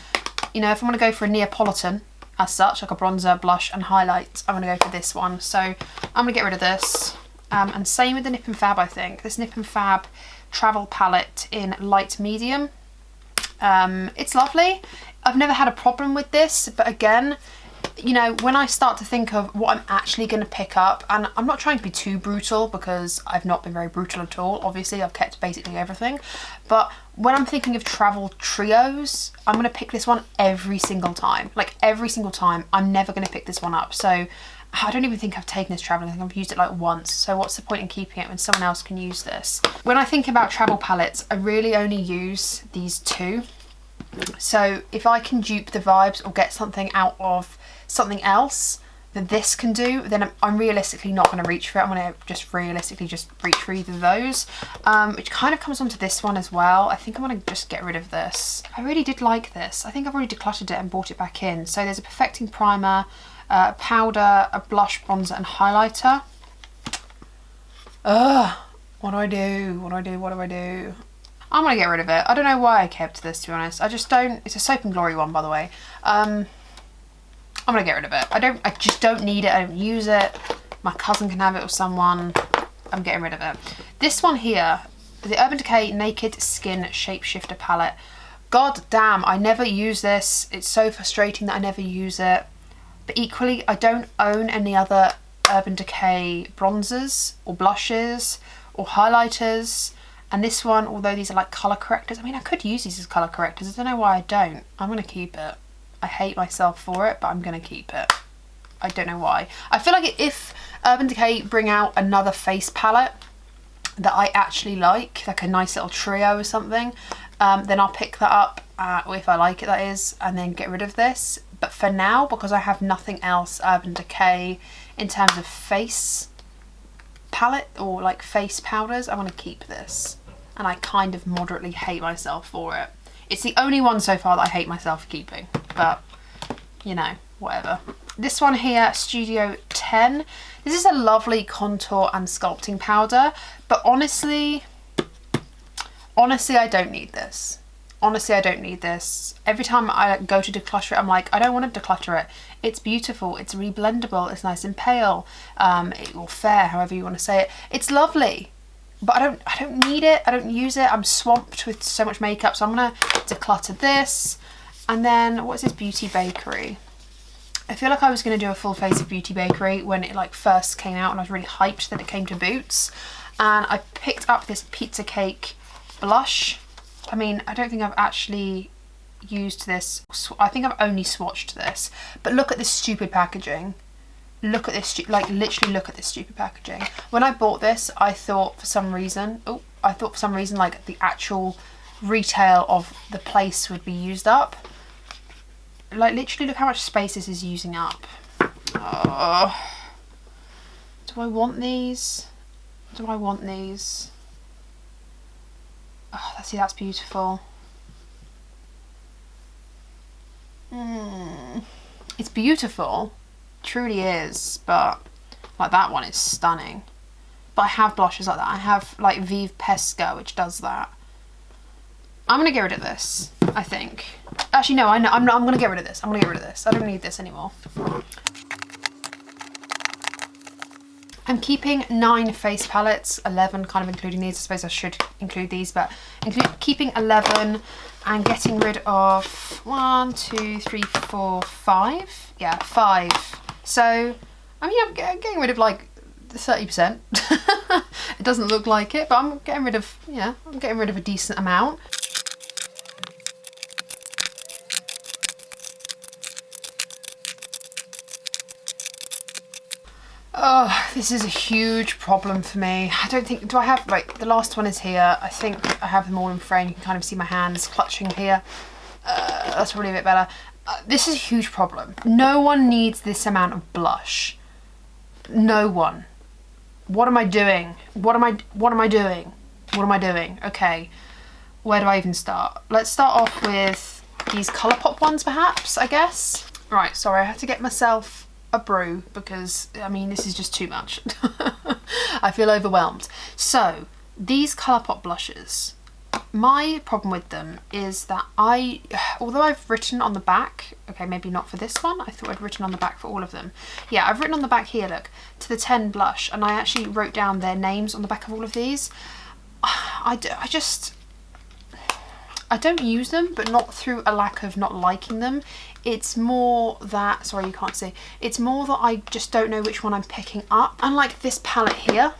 you know, if I'm gonna go for a Neapolitan as such, like a bronzer, blush and highlight, I'm gonna go for this one. So I'm gonna get rid of this. And same with the Nip and Fab, I think. This Nip and Fab travel palette in light medium. It's lovely. I've never had a problem with this, but again, you know, when I start to think of what I'm actually going to pick up, and I'm not trying to be too brutal because I've not been very brutal at all, obviously I've kept basically everything, but when I'm thinking of travel trios, I'm going to pick this one every single time. Like every single time, I'm never going to pick this one up. So I don't even think I've taken this traveling. I think I've used it like once. So what's the point in keeping it when someone else can use this? When I think about travel palettes, I really only use these two. So if I can dupe the vibes or get something out of something else that this can do, then I'm realistically not going to reach for it. I'm going to just realistically just reach for either of those, which kind of comes onto this one as well. I think I'm going to just get rid of this. I really did like this. I think I've already decluttered it and brought it back in. So there's a perfecting primer, a powder, a blush, bronzer and highlighter. What do I do? What do I do? What do I do? I'm gonna get rid of it. I don't know why I kept this, to be honest. I just don't. It's a Soap and Glory one, by the way. I'm gonna get rid of it. I just don't need it. I don't use it. My cousin can have it with someone. I'm getting rid of it. This one here, the Urban Decay Naked Skin Shapeshifter palette. God damn, I never use this. It's so frustrating that I never use it. But equally, I don't own any other Urban Decay bronzers or blushes or highlighters. And this one, although these are like colour correctors, I mean, I could use these as colour correctors. I don't know why I don't. I'm going to keep it. I hate myself for it, but I'm going to keep it. I don't know why. I feel like if Urban Decay bring out another face palette that I actually like a nice little trio or something, then I'll pick that up, or if I like it, that is, and then get rid of this. But for now, because I have nothing else Urban Decay in terms of face palette or like face powders, I want to keep this. And I kind of moderately hate myself for it. It's the only one so far that I hate myself for keeping, but you know, whatever. This one here, Studio 10. This is a lovely contour and sculpting powder, but honestly, I don't need this. Honestly, I don't need this. Every time I go to declutter it, I'm like, I don't want to declutter it. It's beautiful, it's reblendable, it's nice and pale, or fair, however you want to say it. It's lovely, but I don't need it. I don't use it. I'm swamped with so much makeup, so I'm gonna declutter this. And then what's this, Beauty Bakery? I feel like I was gonna do a full face of Beauty Bakery when it like first came out, and I was really hyped that it came to Boots. And I picked up this Pizza Cake blush. I mean, I don't think I've actually used this. I think I've only swatched this, but look at this stupid packaging. Look at this, like literally look at this stupid packaging. When I bought this, I thought for some reason like the actual retail of the place would be used up. Like literally look how much space this is using up. Oh. Do I want these? Do I want these? Oh, see, that's beautiful. It's beautiful, truly is, but like that one is stunning. But I have blushes like that. I have like Vive Pesca, which does that. I'm gonna get rid of this, I think. Actually, no, I'm gonna get rid of this. I'm gonna get rid of this. I don't need this anymore. I'm keeping 9 face palettes, 11 kind of including these. I suppose I should include these, but keeping 11 and getting rid of 1, 2, 3, 4, 5. Yeah, 5. So, I mean, I'm getting rid of like 30%. It doesn't look like it, but I'm getting rid of, yeah, I'm getting rid of a decent amount. Oh, this is a huge problem for me. I don't think, do I have, like, the last one is here. I think I have them all in frame. You can kind of see my hands clutching here. That's probably a bit better. This is a huge problem. No one needs this amount of blush. No one. What am I doing? What am I doing? What am I doing? Okay, where do I even start? Let's start off with these Colourpop ones, perhaps, I guess. Right, sorry, I had to get myself a brew because, I mean, this is just too much. I feel overwhelmed. So, These Colourpop blushes, my problem with them is that although I've written on the back, okay, maybe not for this one, I thought I'd written on the back for all of them. Yeah, I've written on the back here, look, to the 10 blush, and I actually wrote down their names on the back of all of these. I don't use them, but not through a lack of not liking them. It's more that, sorry you can't see, it's more that I just don't know which one I'm picking up. Unlike this palette here,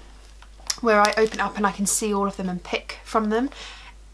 where I open up and I can see all of them and pick from them,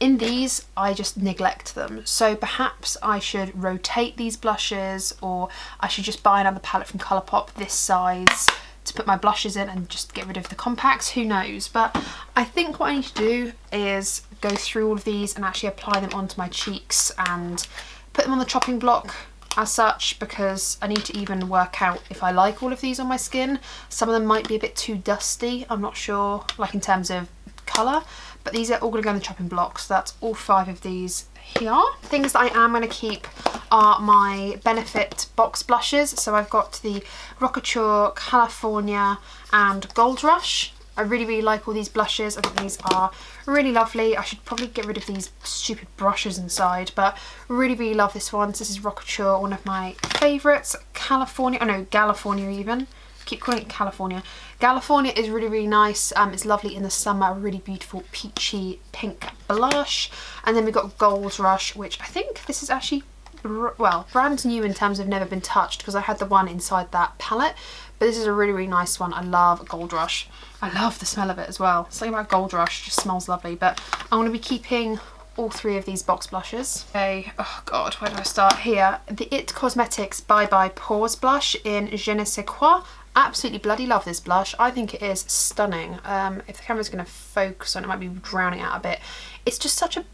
in these I just neglect them. So perhaps I should rotate these blushes, or I should just buy another palette from Colourpop this size to put my blushes in and just get rid of the compacts, who knows. But I think what I need to do is go through all of these and actually apply them onto my cheeks and put them on the chopping block as such, because I need to even work out if I like all of these on my skin. Some of them might be a bit too dusty, I'm not sure, like in terms of colour, but these are all going to go in the chopping block. So that's all 5 of these here. Things that I am going to keep are my Benefit box blushes. So I've got the Rockature, California and Gold Rush. I really like all these blushes. I think these are really lovely. I should probably get rid of these stupid brushes inside, but really love this one. This is Rockature, one of my favourites. California, oh no, California even. Keep calling it California. California is really nice. It's lovely in the summer, a really beautiful peachy pink blush. And then we've got Gold Rush, which I think this is actually, well, brand new in terms of never been touched, because I had the one inside that palette. But this is a really nice one. I love Gold Rush. I love the smell of it as well. Something about Gold Rush just smells lovely. But I'm going to be keeping all 3 of these box blushes. Okay, oh god, where do I start here? The It Cosmetics Bye Bye Pores blush in Je ne sais quoi. Absolutely bloody love this blush. I think it is stunning. If the camera's going to focus on it, might be drowning out a bit. It's just such a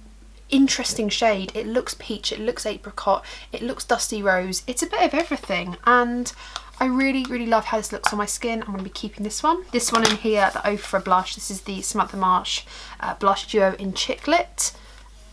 interesting shade. It looks peach, it looks apricot, it looks dusty rose. It's a bit of everything, and I really love how this looks on my skin. I'm going to be keeping this one. This one in here, the Ofra blush. This is the Samantha Marsh blush duo in Chicklet.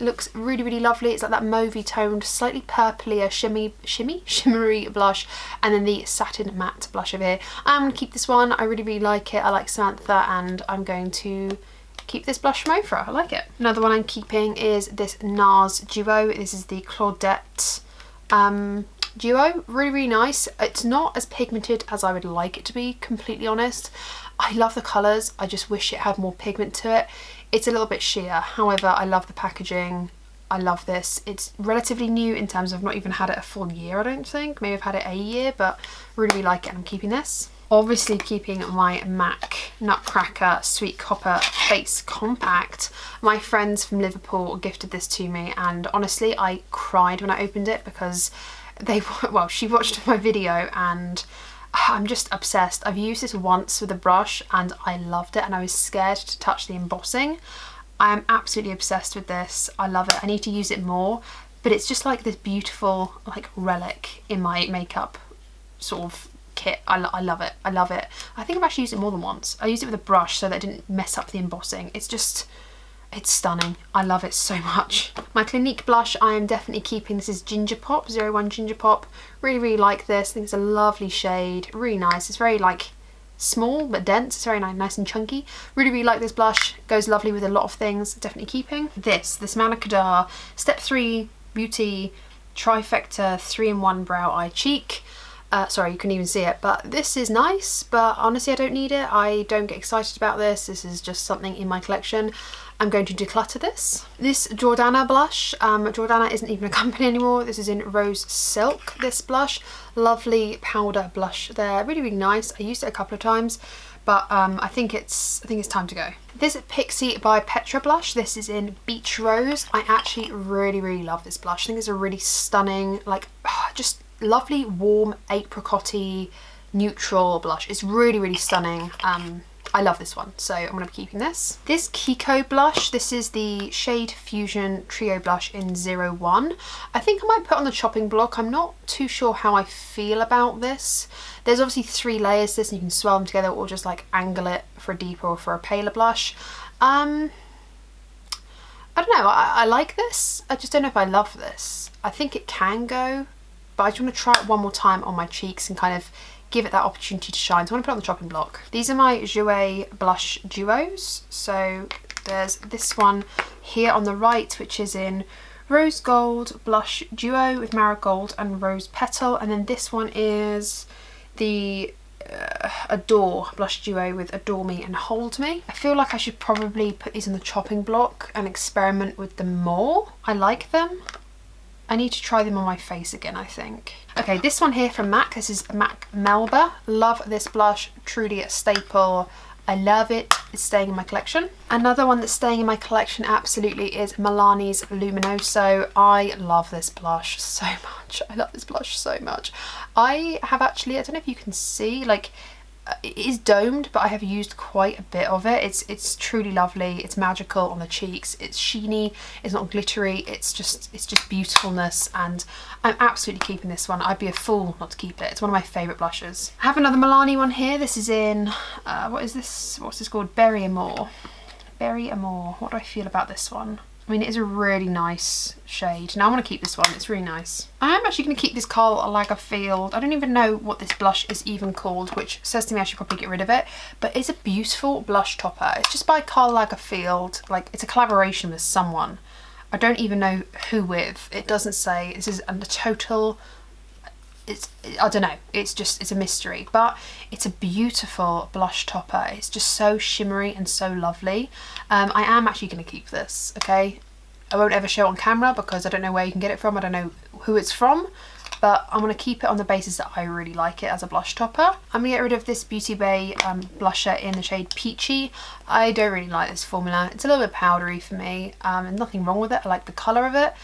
Looks really lovely. It's like that mauvey toned, slightly purplier shimmery blush, and then the satin matte blush over here. I'm going to keep this one. I really like it. I like Samantha, and I'm going to keep this blush from Ofra. I like it. Another one I'm keeping is this NARS duo. This is the Claudette duo. Really nice. It's not as pigmented as I would like it to be, completely honest. I love the colours. I just wish it had more pigment to it. It's a little bit sheer. However, I love the packaging. I love this. It's relatively new in terms of I've not even had it a full year, I don't think. Maybe I've had it a year, but really like it, and I'm keeping this. Obviously keeping my MAC Nutcracker Sweet Copper Face Compact. My friends from Liverpool gifted this to me, and honestly I cried when I opened it, because she watched my video, and I'm just obsessed. I've used this once with a brush and I loved it, and I was scared to touch the embossing. I am absolutely obsessed with this. I love it. I need to use it more, but it's just like this beautiful like relic in my makeup sort of kit. I love it. I love it. I think I've actually used it more than once. I used it with a brush so that it didn't mess up the embossing. It's stunning. I love it so much. My Clinique blush I am definitely keeping. This is Ginger Pop, 01 Ginger Pop. Really like this. I think it's a lovely shade. Really nice. It's very like small but dense. It's very nice and chunky. Really like this blush. Goes lovely with a lot of things. Definitely keeping. This Manna Kadar Step 3 Beauty Trifecta 3-in-1 Brow Eye Cheek. Sorry, you couldn't even see it, but this is nice, but honestly I don't need it. I don't get excited about this. This is just something in my collection. I'm going to declutter this. This Jordana blush, Jordana isn't even a company anymore. This is in Rose Silk, this blush. Lovely powder blush there, really nice. I used it a couple of times, but I think it's time to go. This Pixie by Petra blush. This is in Beach Rose. I actually really love this blush. I think it's a really stunning, like, just lovely, warm, apricot-y, neutral blush. It's really stunning. I love this one, so I'm going to be keeping this. This Kiko blush, this is the Shade Fusion Trio blush in 01. I think I might put on the chopping block. I'm not too sure how I feel about this. There's obviously 3 layers to this, and you can swirl them together or just like angle it for a deeper or for a paler blush. I don't know, I like this. I just don't know if I love this. I think it can go, but I just want to try it one more time on my cheeks and kind of give it that opportunity to shine. So I want to put it on the chopping block. These are my Jouer blush duos. So there's this one here on the right, which is in Rose Gold Blush Duo with Marigold and Rose Petal. And then this one is the Adore Blush Duo with Adore Me and Hold Me. I feel like I should probably put these on the chopping block and experiment with them more. I like them. I need to try them on my face again, I think. Okay, this one here from MAC. This is MAC Melba. Love this blush. Truly a staple. I love it. It's staying in my collection. Another one that's staying in my collection absolutely is Milani's Luminoso. I love this blush so much. I love this blush so much. I have actually, I don't know if you can see, like, it is domed, but I have used quite a bit of it. It's truly lovely. It's magical on the cheeks. It's sheeny. It's not glittery. It's just beautifulness, and I'm absolutely keeping this one. I'd be a fool not to keep it. It's one of my favourite blushes. I have another Milani one here. This is in what is this? What's this called? Berry Amore. Berry Amore. What do I feel about this one? I mean, it is a really nice shade. Now I want to keep this one. It's really nice. I am actually going to keep this Karl Lagerfeld. I don't even know what this blush is even called, which says to me I should probably get rid of it. But it's a beautiful blush topper. It's just by Karl Lagerfeld. Like, it's a collaboration with someone. I don't even know who with. It doesn't say. This is a total... I don't know, it's a mystery, but it's a beautiful blush topper. It's just so shimmery and so lovely. I am actually going to keep this, okay? I won't ever show it on camera because I don't know where you can get it from. I don't know who it's from, but I'm going to keep it on the basis that I really like it as a blush topper. I'm going to get rid of this Beauty Bay blusher in the shade Peachy. I don't really like this formula. It's a little bit powdery for me, and nothing wrong with it. I like the colour of it,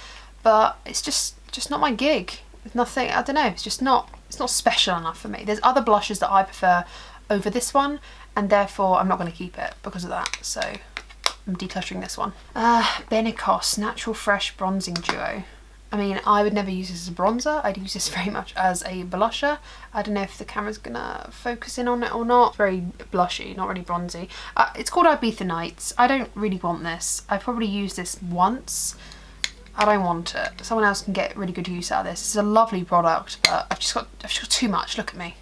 but it's just not my gig. Nothing, I don't know, it's not special enough for me. There's other blushes that I prefer over this one, and therefore I'm not going to keep it because of that. So I'm decluttering this one. Benecos Natural Fresh Bronzing Duo. I mean, I would never use this as a bronzer. I'd use this very much as a blusher. I don't know if the camera's gonna focus in on it or not. It's very blushy, not really bronzy. It's called Ibiza Nights. I don't really want this. I've probably used this once. I don't want it. Someone else can get really good use out of this. It's a lovely product, but I've just got too much. Look at me.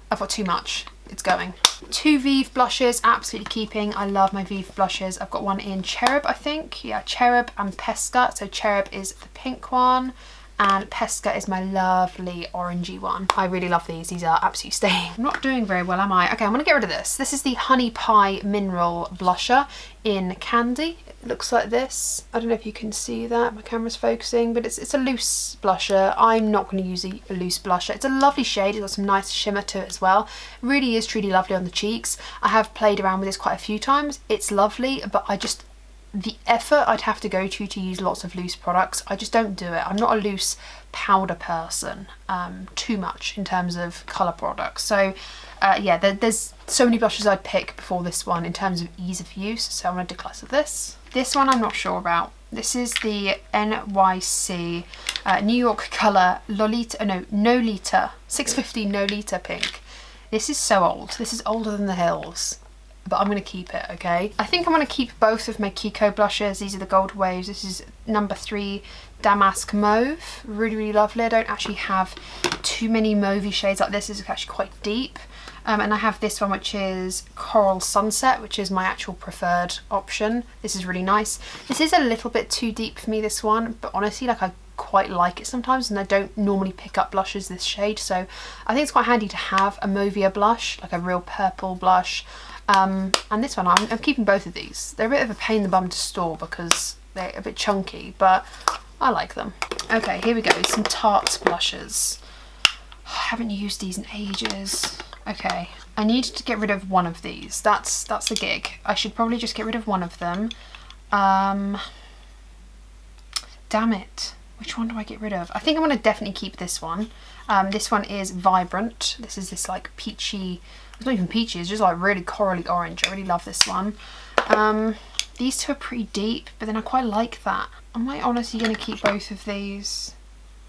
I've got too much. It's going. 2 Vive blushes, absolutely keeping. I love my Vive blushes. I've got one in Cherub, I think. Yeah, Cherub and Pesca. So Cherub is the pink one, and Pesca is my lovely orangey one. I really love these. These are absolutely staying. I'm not doing very well, am I? Okay, I'm gonna get rid of this. This is the Honey Pie Mineral Blusher in Candy. It looks like this. I don't know if you can see that. My camera's focusing, but it's a loose blusher. I'm not gonna use a loose blusher. It's a lovely shade. It's got some nice shimmer to it as well. It really is truly lovely on the cheeks. I have played around with this quite a few times. It's lovely, but the effort I'd have to go to use lots of loose products, I just don't do it. I'm not a loose powder person too much in terms of colour products. So yeah, there's so many blushes I'd pick before this one in terms of ease of use, so I'm going to declutter this. This one I'm not sure about. This is the NYC New York colour Nolita 650 Nolita pink. This is so old. This is older than the hills. But I'm going to keep it, okay? I think I'm going to keep both of my Kiko blushes. These are the Gold Waves. This is number 3 Damask Mauve. Really, really lovely. I don't actually have too many mauvey shades like this. This is actually quite deep. And I have this one, which is Coral Sunset, which is my actual preferred option. This is really nice. This is a little bit too deep for me, this one, but honestly, like, I quite like it sometimes, and I don't normally pick up blushes this shade, so I think it's quite handy to have a mauvier blush, like a real purple blush. And this one, I'm keeping both of these. They're a bit of a pain in the bum to store because they're a bit chunky, but I like them. Okay, here we go, some Tarte blushes. I haven't used these in ages. Okay, I need to get rid of one of these. That's the gig. I should probably just get rid of one of them. Damn it. Which one do I get rid of? I think I'm going to definitely keep this one. This one is Vibrant. This is this like peachy, it's not even peachy, it's just like really corally orange. I really love this one. These two are pretty deep, but then I quite like that. Am I honestly going to keep both of these?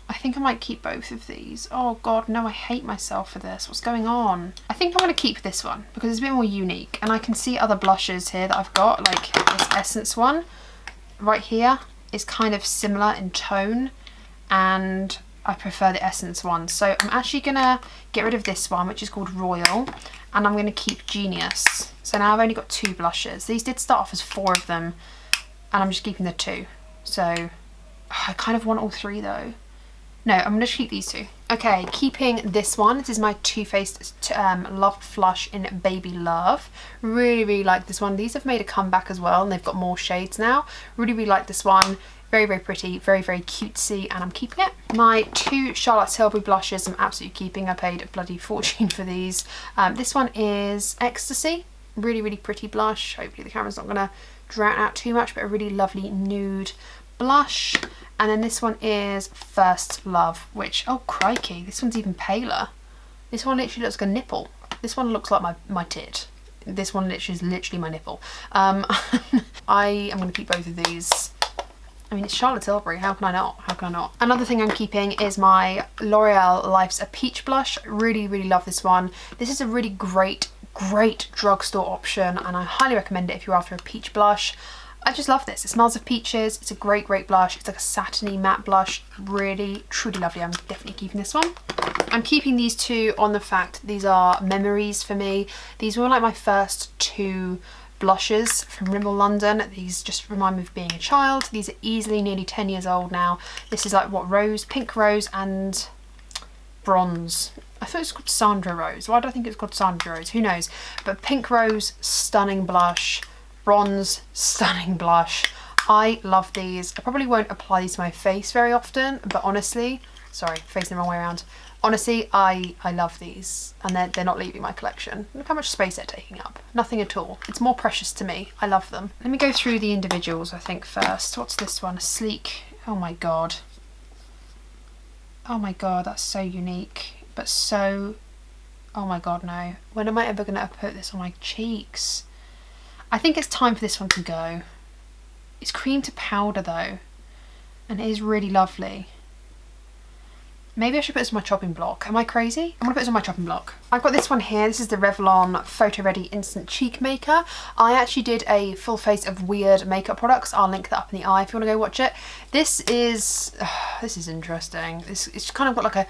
I think I might keep both of these. Oh god, no, I hate myself for this. What's going on? I think I'm going to keep this one because it's a bit more unique, and I can see other blushes here that I've got, like this Essence one right here is kind of similar in tone, and I prefer the Essence one. So I'm actually gonna get rid of this one, which is called Royal, and I'm gonna keep Genius. So now I've only got 2 blushes. These did start off as 4 of them, and I'm just keeping the 2. So I kind of want all 3 though. No, I'm gonna keep these 2. Okay, keeping this one. This is my Too Faced Love Flush in Baby Love. Really, really like this one. These have made a comeback as well, and they've got more shades now. Really, really like this one. Very, very pretty, very, very cutesy, and I'm keeping it. My 2 Charlotte Tilbury blushes I'm absolutely keeping. I paid a bloody fortune for these. This one is Ecstasy. Really, really pretty blush. Hopefully the camera's not gonna drown out too much, but a really lovely nude blush. And then this one is First Love, which, oh crikey, this one's even paler. This one literally looks like a nipple. This one looks like my tit. This one literally is literally my nipple. I am gonna keep both of these. I mean, it's Charlotte Tilbury, how can I not? How can I not? Another thing I'm keeping is my L'Oreal Life's a Peach blush. Really, really love this one. This is a really great drugstore option, and I highly recommend it if you're after a peach blush. I just love this. It smells of peaches. It's a great blush. It's like a satiny matte blush. Really, truly lovely. I'm definitely keeping this one. I'm keeping these 2 on the fact these are memories for me. These were like my first 2 blushes from STYL London. These just remind me of being a child. These are easily nearly 10 years old now. This is like what, rose, pink rose and bronze. I thought it was called Sandra Rose. Why do I think it's called Sandra Rose? Who knows? But pink rose, stunning blush. Bronze, stunning blush. I love these. I probably won't apply these to my face very often, but honestly, sorry, facing the wrong way around. Honestly, I love these, and they're not leaving my collection. Look how much space they're taking up. Nothing at all. It's more precious to me. I love them. Let me go through the individuals, I think, first. What's this one? Sleek. Oh my god. Oh my god, that's so unique. But so... oh my god, no. When am I ever going to put this on my cheeks? I think it's time for this one to go. It's cream to powder though, and it is really lovely. Maybe I should put this on my chopping block. Am I crazy? I'm gonna put this on my chopping block. I've got this one here. This is the Revlon Photo Ready Instant Cheek Maker. I actually did a full face of weird makeup products. I'll link that up in the eye if you want to go watch it. This is interesting. It's kind of got like a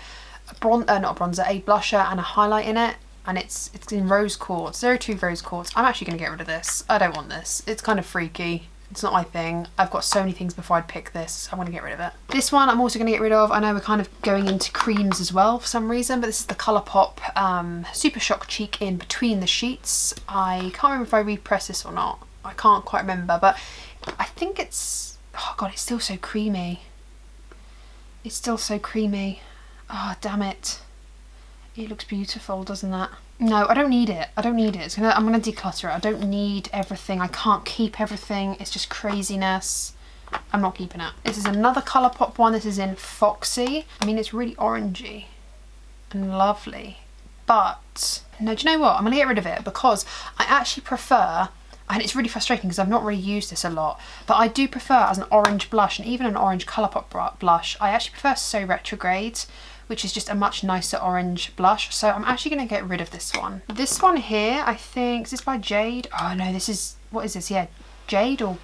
not a bronzer, a blusher and a highlight in it. And it's in rose quartz, 02 rose quartz. I'm actually going to get rid of this. I don't want this. It's kind of freaky. It's not my thing. I've got so many things before I'd pick this. I'm going to get rid of it. This one I'm also going to get rid of. I know we're kind of going into creams as well for some reason, but this is the Colourpop Super Shock Cheek in Between the Sheets. I can't remember if I repressed this or not. I can't quite remember, but I think it's... oh god, it's still so creamy. It's still so creamy. Oh, damn it. It looks beautiful, doesn't it? No, I don't need it. I don't need it. I'm gonna declutter it. I don't need everything. I can't keep everything. It's just craziness. I'm not keeping it. This is another Colourpop one. This is in Foxy. I mean, it's really orangey and lovely. But, no, do you know what? I'm gonna get rid of it because I actually prefer, and it's really frustrating because I've not really used this a lot, but I do prefer as an orange blush, and even an orange Colourpop blush, I actually prefer So Retrograde, which is just a much nicer orange blush. So I'm actually going to get rid of this one. This one here, I think, is this by Jade? Oh no, this is, what is this? Yeah, Jade or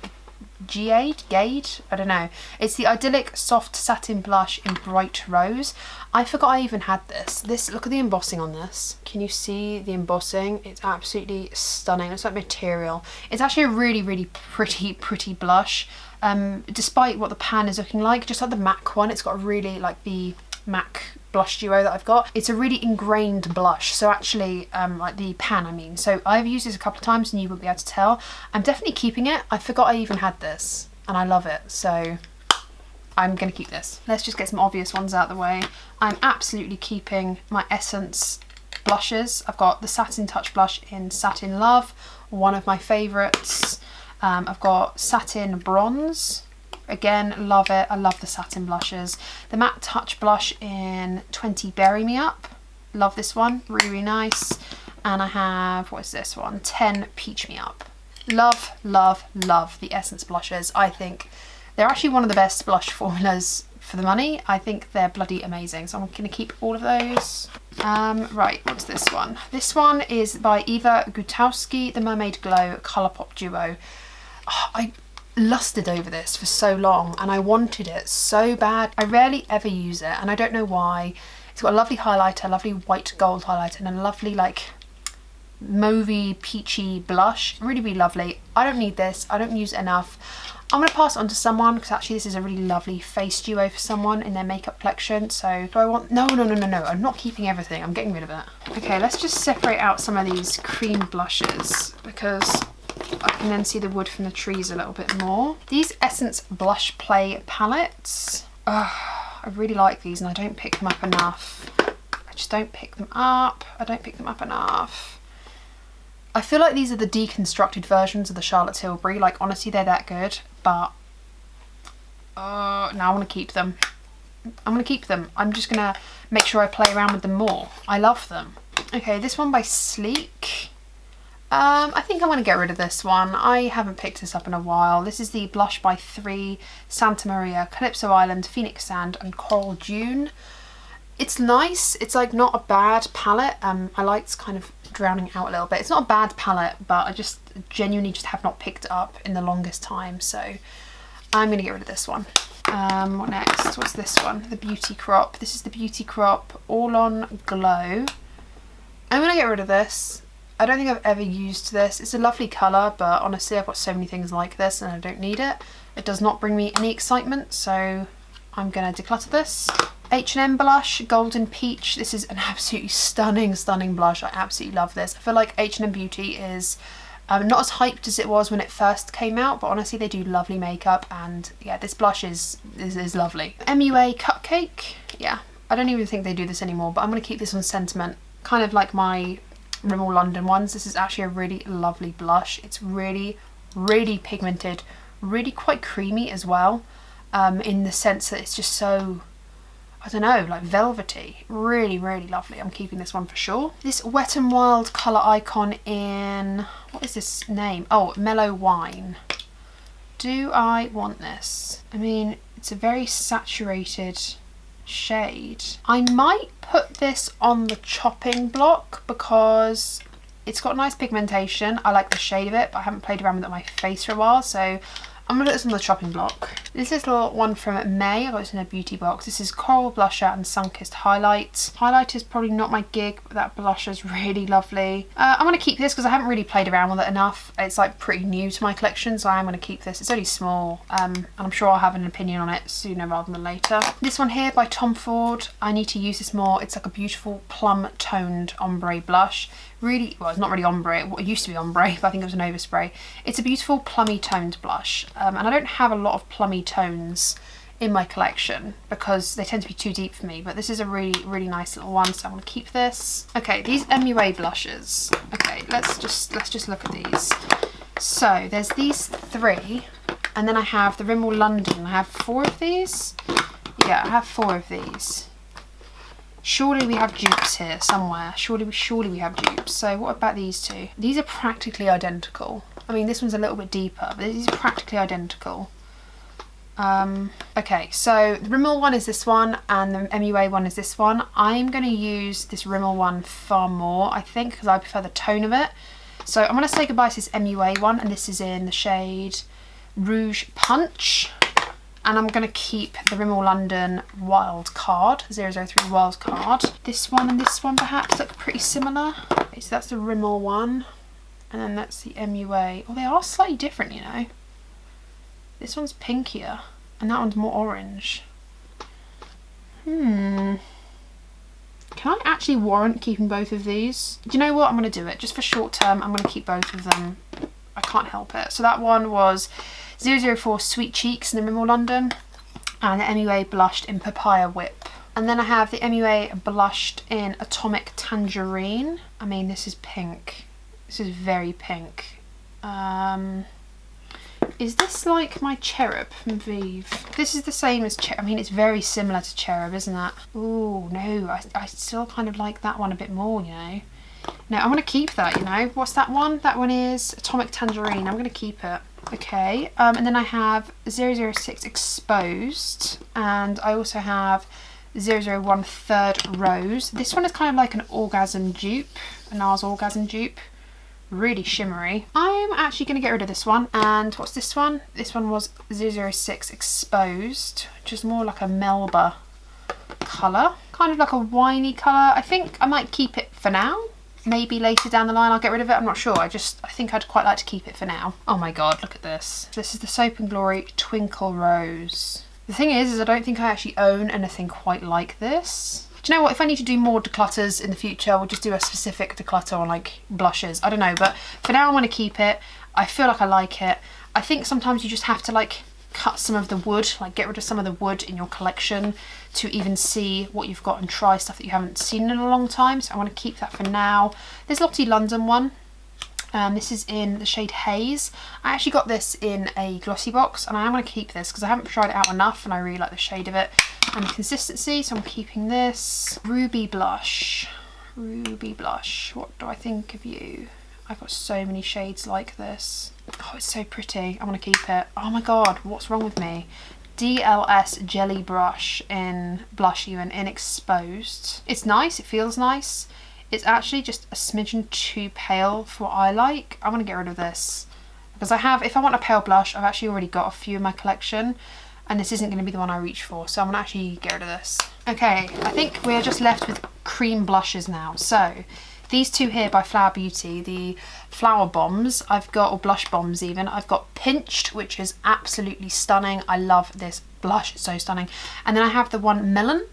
Jade? Gade? I don't know. It's the Idyllic Soft Satin Blush in Bright Rose. I forgot I even had this. Look at the embossing on this. Can you see the embossing? It's absolutely stunning. It's like material. It's actually a really pretty blush. Despite what the pan is looking like, just like the MAC one, it's got really like the MAC blush duo that I've got. It's a really ingrained blush, so actually like the pan I mean. So I've used this a couple of times and you won't be able to tell. I'm definitely keeping it. I forgot I even had this and I love it, so I'm gonna keep this. Let's just get some obvious ones out of the way. I'm absolutely keeping my Essence blushes. I've got the Satin Touch blush in Satin Love, one of my favourites. I've got Satin Bronze. Again, love it. I love the satin blushes. The Matte Touch blush in 20 Berry Me Up. Love this one. Really nice. And I have, what is this one? 10 Peach Me Up. Love the Essence blushes. I think they're actually one of the best blush formulas for the money. I think they're bloody amazing. So I'm going to keep all of those. Right, what's this one? This one is by Eva Gutowski, the Mermaid Glow Colourpop Duo. Oh, lusted over this for so long and I wanted it so bad. I rarely ever use it and I don't know why. It's got a lovely highlighter, lovely white gold highlighter, and a lovely like mauvey peachy blush. Really, really lovely. I don't need this. I don't use it enough. I'm going to pass it on to someone because actually this is a really lovely face duo for someone in their makeup collection. So do I want... No. I'm not keeping everything. I'm getting rid of it. Okay, let's just separate out some of these cream blushes because I can then see the wood from the trees a little bit more. These Essence Blush Play palettes. I really like these and I don't pick them up enough. I just don't pick them up. I don't pick them up enough. I feel like these are the deconstructed versions of the Charlotte Tilbury. Like, honestly, they're that good. But now I want to keep them. I'm going to keep them. I'm just going to make sure I play around with them more. I love them. Okay, this one by Sleek. I think I'm going to get rid of this one. I haven't picked this up in a while. This is the Blush by 3 Santa Maria, Calypso Island, Phoenix Sand and Coral Dune. It's nice. It's like not a bad palette. I like it's kind of drowning out a little bit. It's not a bad palette, but I just genuinely just have not picked it up in the longest time. So I'm going to get rid of this one. What next? What's this one? The Beauty Crop. This is the Beauty Crop All On Glow. I'm going to get rid of this. I don't think I've ever used this. It's a lovely colour, but honestly I've got so many things like this and I don't need it. It does not bring me any excitement, so I'm going to declutter this. H&M blush, Golden Peach. This is an absolutely stunning blush. I absolutely love this. I feel like H&M Beauty is not as hyped as it was when it first came out, but honestly they do lovely makeup and yeah, this blush is lovely. MUA Cupcake. Yeah, I don't even think they do this anymore, but I'm going to keep this on sentiment. Kind of like my Rimmel London ones. This is actually a really lovely blush. It's really, really pigmented, really quite creamy as well, in the sense that it's just so, I don't know, like velvety. Really, really lovely. I'm keeping this one for sure. This Wet n Wild colour icon in, what is this name? Oh, Mellow Wine. Do I want this? I mean, it's a very saturated shade. I might put this on the chopping block because it's got nice pigmentation. I like the shade of it, but I haven't played around with it on my face for a while, so I'm going to put this on the chopping block. This little one from May, I got this in a beauty box. This is Coral Blusher and Sunkissed Highlight. Highlight is probably not my gig, but that blusher is really lovely. I'm going to keep this because I haven't really played around with it enough. It's like pretty new to my collection, so I'm going to keep this. It's only small, and I'm sure I'll have an opinion on it sooner rather than later. This one here by Tom Ford. I need to use this more. It's like a beautiful plum toned ombre blush. Really, well, it's not really ombre. It used to be ombre, but I think it was an overspray. It's a beautiful plummy toned blush, and I don't have a lot of plummy tones in my collection because they tend to be too deep for me, but this is a really, really nice little one, so I'm going to keep this. Okay, these MUA blushes. Okay, let's just look at these. So there's these 3, and then I have the Rimmel London. I have 4 of these. Yeah, I have 4 of these. Surely we have dupes here somewhere. Surely we have dupes. So what about these 2? These are practically identical. I mean, this one's a little bit deeper, but these are practically identical. Okay, so the Rimmel one is this one and the MUA one is this one. I'm going to use this Rimmel one far more, I think, because I prefer the tone of it. So I'm going to say goodbye to this MUA one, and this is in the shade Rouge Punch. And I'm going to keep the Rimmel London Wild Card, 003 Wild Card. This one and this one perhaps look pretty similar. Okay, so that's the Rimmel one. And then that's the MUA. Oh, they are slightly different, you know. This one's pinkier and that one's more orange. Can I actually warrant keeping both of these? Do you know what? I'm going to do it. Just for short term, I'm going to keep both of them. I can't help it. So that one was 004 Sweet Cheeks in the Rimmel London, and the MUA blushed in Papaya Whip. And then I have the MUA blushed in Atomic Tangerine. I mean, this is pink. This is very pink. Is this like my Cherub from Vive? This is the same as Cherub. I mean, it's very similar to Cherub, isn't it? Ooh, no, I still kind of like that one a bit more, you know. No, I'm going to keep that, you know. What's that one? That one is Atomic Tangerine. I'm going to keep it. Okay, and then I have 006 Exposed, and I also have 001 Third Rose. This one is kind of like an orgasm dupe, a NARS orgasm dupe. really shimmery. I'm actually going to get rid of this one. And what's this one? This one was 006 Exposed, which is more like a Melba colour. Kind of like a winey colour. I think I might keep it for now. Maybe later down the line I'll get rid of it, I'm not sure. I think I'd quite like to keep it for now. Oh my god, look at this. This is the Soap & Glory Twinkle Rose. The thing is I don't think I actually own anything quite like this. Do you know what, if I need to do more declutters in the future, we'll just do a specific declutter on like blushes. I don't know, but for now I want to keep it. I feel like I like it. I think sometimes you just have to like cut some of the wood, like get rid of some of the wood in your collection to even see what you've got and try stuff that you haven't seen in a long time. So I want to keep that for now. There's STYL London one. This is in the shade Haze. I actually got this in a glossy box and I am going to keep this because I haven't tried it out enough and I really like the shade of it and the consistency, so I'm keeping this. Ruby Blush. Ruby Blush. What do I think of you? I've got so many shades like this. Oh, it's so pretty. I want to keep it. Oh my god, what's wrong with me? DLS Jelly Brush in Blush You and in Exposed. It's nice, it feels nice. It's actually just a smidgen too pale for what I like. I want to get rid of this. Because if I want a pale blush, I've actually already got a few in my collection. And this isn't going to be the one I reach for. So I'm going to actually get rid of this. Okay, I think we're just left with cream blushes now. So these two here by Flower Beauty, the Flower Bombs, I've got, or Blush Bombs even, I've got Pinched, which is absolutely stunning. I love this blush, it's so stunning. And then I have the one Melon,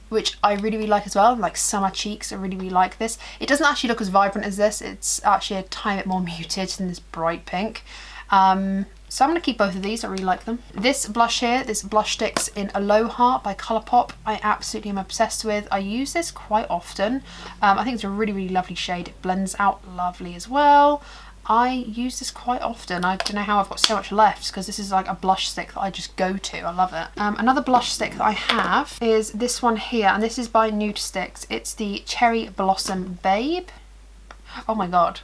which I really, really like as well, like summer cheeks. I really, really like this. It doesn't actually look as vibrant as this. It's actually a tiny bit more muted than this bright pink. So I'm going to keep both of these, I really like them. This blush here, this blush sticks in Aloha by Colourpop, I absolutely am obsessed with. I use this quite often. I think it's a really, really lovely shade. It blends out lovely as well. I use this quite often. I don't know how I've got so much left because this is like a blush stick that I just go to. I love it. Another blush stick that I have is this one here, and this is by Nude Sticks. It's the Cherry Blossom Babe. Oh my god.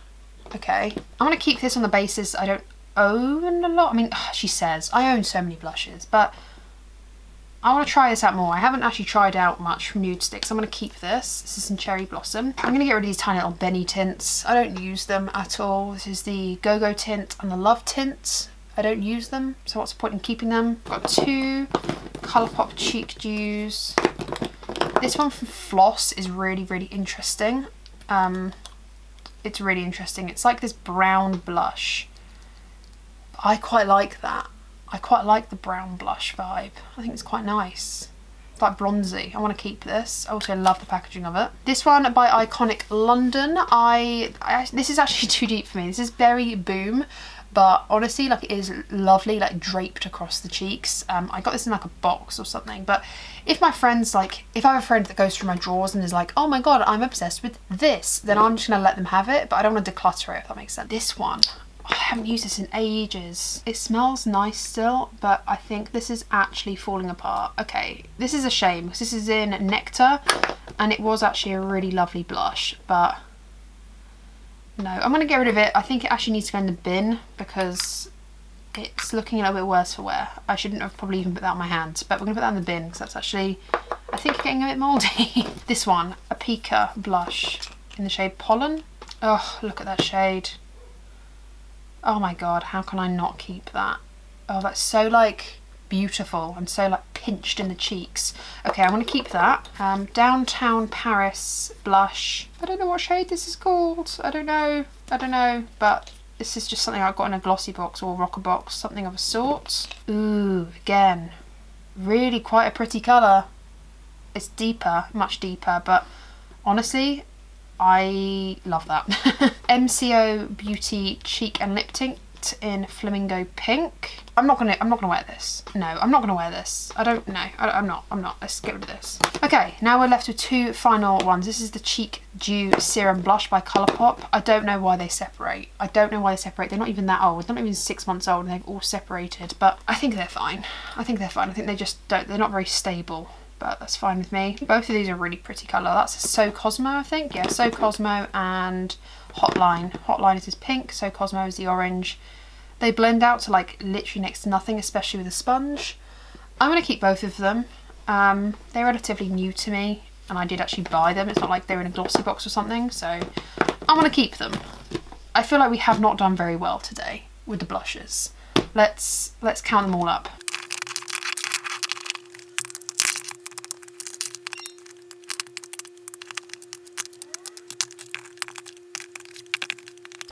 Okay. I'm going to keep this on the basis I don't own a lot. I mean, she says I own so many blushes, but I want to try this out more. I haven't actually tried out much from Nude Sticks. I'm going to keep this. This is in Cherry Blossom. I'm going to get rid of these tiny little Benny tints. I don't use them at all. This is the Go-Go tint and the Love tint. I don't use them, so what's the point in keeping them? I've got two Colourpop Cheek Dews. This one from Floss is really, really interesting. It's really interesting. It's like this brown blush. I quite like that. I quite like the brown blush vibe. I think it's quite nice. It's like bronzy. I want to keep this. I also love the packaging of it. This one by Iconic London. This is actually too deep for me. This is Berry Boom, but honestly, like, it is lovely, like draped across the cheeks. I got this in like a box or something, but if my friends, like, if I have a friend that goes through my drawers and is like, oh my god, I'm obsessed with this, then I'm just gonna let them have it, but I don't want to declutter it, if that makes sense. This one, I haven't used this in ages. It smells nice still, but I think this is actually falling apart. Okay, this is a shame because this is in Nectar and it was actually a really lovely blush, but no, I'm going to get rid of it. I think it actually needs to go in the bin because it's looking a little bit worse for wear. I shouldn't have probably even put that on my hand, but we're going to put that in the bin because that's actually, I think, getting a bit mouldy. This one, a Pika blush in the shade Pollen. Oh, look at that shade. Oh my god, how can I not keep that? Oh, that's so like beautiful and so like pinched in the cheeks. Okay, I'm gonna keep that. Downtown Paris blush. I don't know what shade this is called. I don't know, but this is just something I got in a glossy box or rocker box, something of a sort. Ooh, again, really quite a pretty colour. It's deeper, much deeper, but honestly, I love that. MCO Beauty Cheek and Lip Tint in Flamingo Pink. I'm not gonna wear this. No, I'm not gonna wear this. I'm not. Let's get rid of this. Okay, now we're left with two final ones. This is the Cheek Dew Serum Blush by Colourpop. I don't know why they separate. They're not even that old. They're not even 6 months old and they've all separated, but I think they're fine. I think they just don't, they're not very stable. But that's fine with me. Both of these are really pretty colour. That's So Cosmo, I think. Yeah, So Cosmo and Hotline. Hotline is this pink, So Cosmo is the orange. They blend out to like literally next to nothing, especially with a sponge. I'm going to keep both of them. They're relatively new to me and I did actually buy them. It's not like they're in a glossy box or something, so I'm going to keep them. I feel like we have not done very well today with the blushes. Let's count them all up.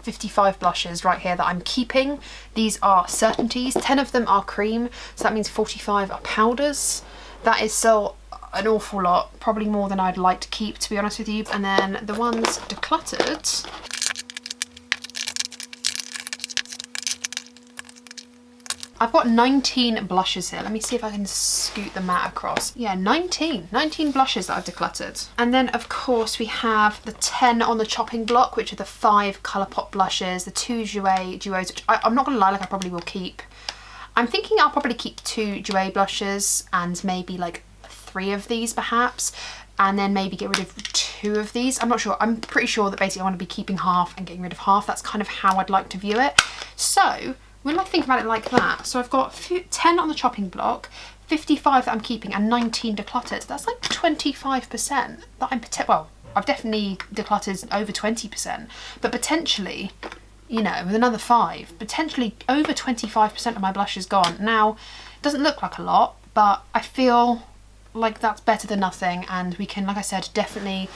55 blushes right here that I'm keeping. These are certainties. 10 of them are cream, so that means 45 are powders. That is still an awful lot, probably more than I'd like to keep, to be honest with you. And then the ones decluttered, I've got 19 blushes here. Let me see if I can scoot the mat across. Yeah, 19 blushes that I've decluttered. And then of course we have the 10 on the chopping block, which are the 5 Colourpop blushes, the 2 Jouers, which I'm not gonna lie, like I probably will keep. I'm thinking I'll probably keep 2 Jouer blushes and maybe like 3 of these perhaps, and then maybe get rid of 2 of these. I'm not sure. I'm pretty sure that basically I want to be keeping half and getting rid of half. That's kind of how I'd like to view it. So when I think about it like that, so I've got 10 on the chopping block, 55 that I'm keeping, and 19 decluttered. That's like 25% that I'm, well, I've definitely decluttered over 20%, but potentially, you know, with another 5, potentially over 25% of my blush is gone. Now, it doesn't look like a lot, but I feel like that's better than nothing, and we can, like I said, definitely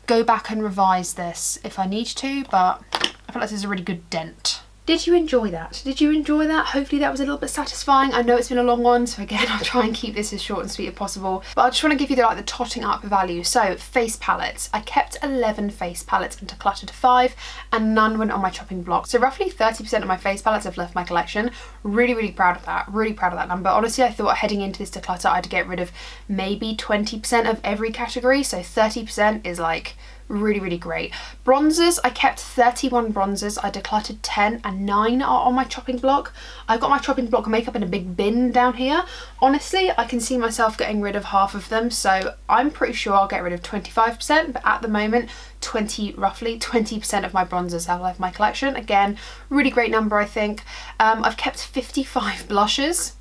go back and revise this if I need to, but I feel like this is a really good dent. Did you enjoy that? Did you enjoy that? Hopefully that was a little bit satisfying. I know it's been a long one, so again, I'll try and keep this as short and sweet as possible. But I just want to give you the totting up value. So face palettes. I kept 11 face palettes and decluttered 5, and none went on my chopping block. So roughly 30% of my face palettes have left my collection. Really, really proud of that. Really proud of that number. Honestly, I thought heading into this declutter, I'd get rid of maybe 20% of every category. So 30% is like really, really great. Bronzers, I kept 31 bronzers. I decluttered 10 and 9 are on my chopping block. I've got my chopping block makeup in a big bin down here. Honestly, I can see myself getting rid of half of them, so I'm pretty sure I'll get rid of 25%, but at the moment, roughly 20% of my bronzers have left my collection. Again, really great number, I think. I've kept 55 blushes.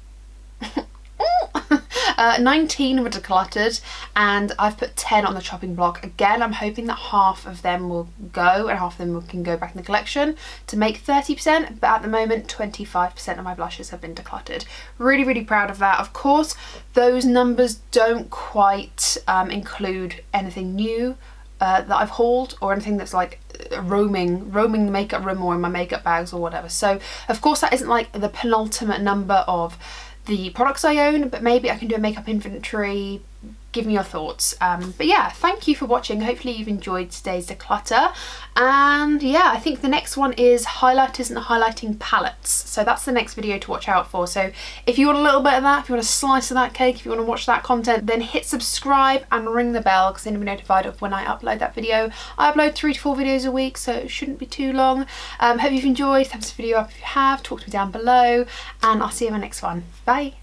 19 were decluttered, and I've put 10 on the chopping block. Again, I'm hoping that half of them will go and half of them can go back in the collection to make 30%, but at the moment 25% of my blushes have been decluttered. Really, really proud of that. Of course, those numbers don't quite include anything new that I've hauled, or anything that's like roaming the makeup room or in my makeup bags or whatever. So of course that isn't like the penultimate number of the products I own, but maybe I can do a makeup inventory. Give me your thoughts. But yeah, thank you for watching. Hopefully you've enjoyed today's declutter. And yeah, I think the next one is highlighters and highlighting palettes. So that's the next video to watch out for. So if you want a little bit of that, if you want a slice of that cake, if you want to watch that content, then hit subscribe and ring the bell, because then you'll be notified of when I upload that video. I upload 3 to 4 videos a week, so it shouldn't be too long. Hope you've enjoyed. Thumbs the video up if you have. Talk to me down below, and I'll see you in my next one. Bye.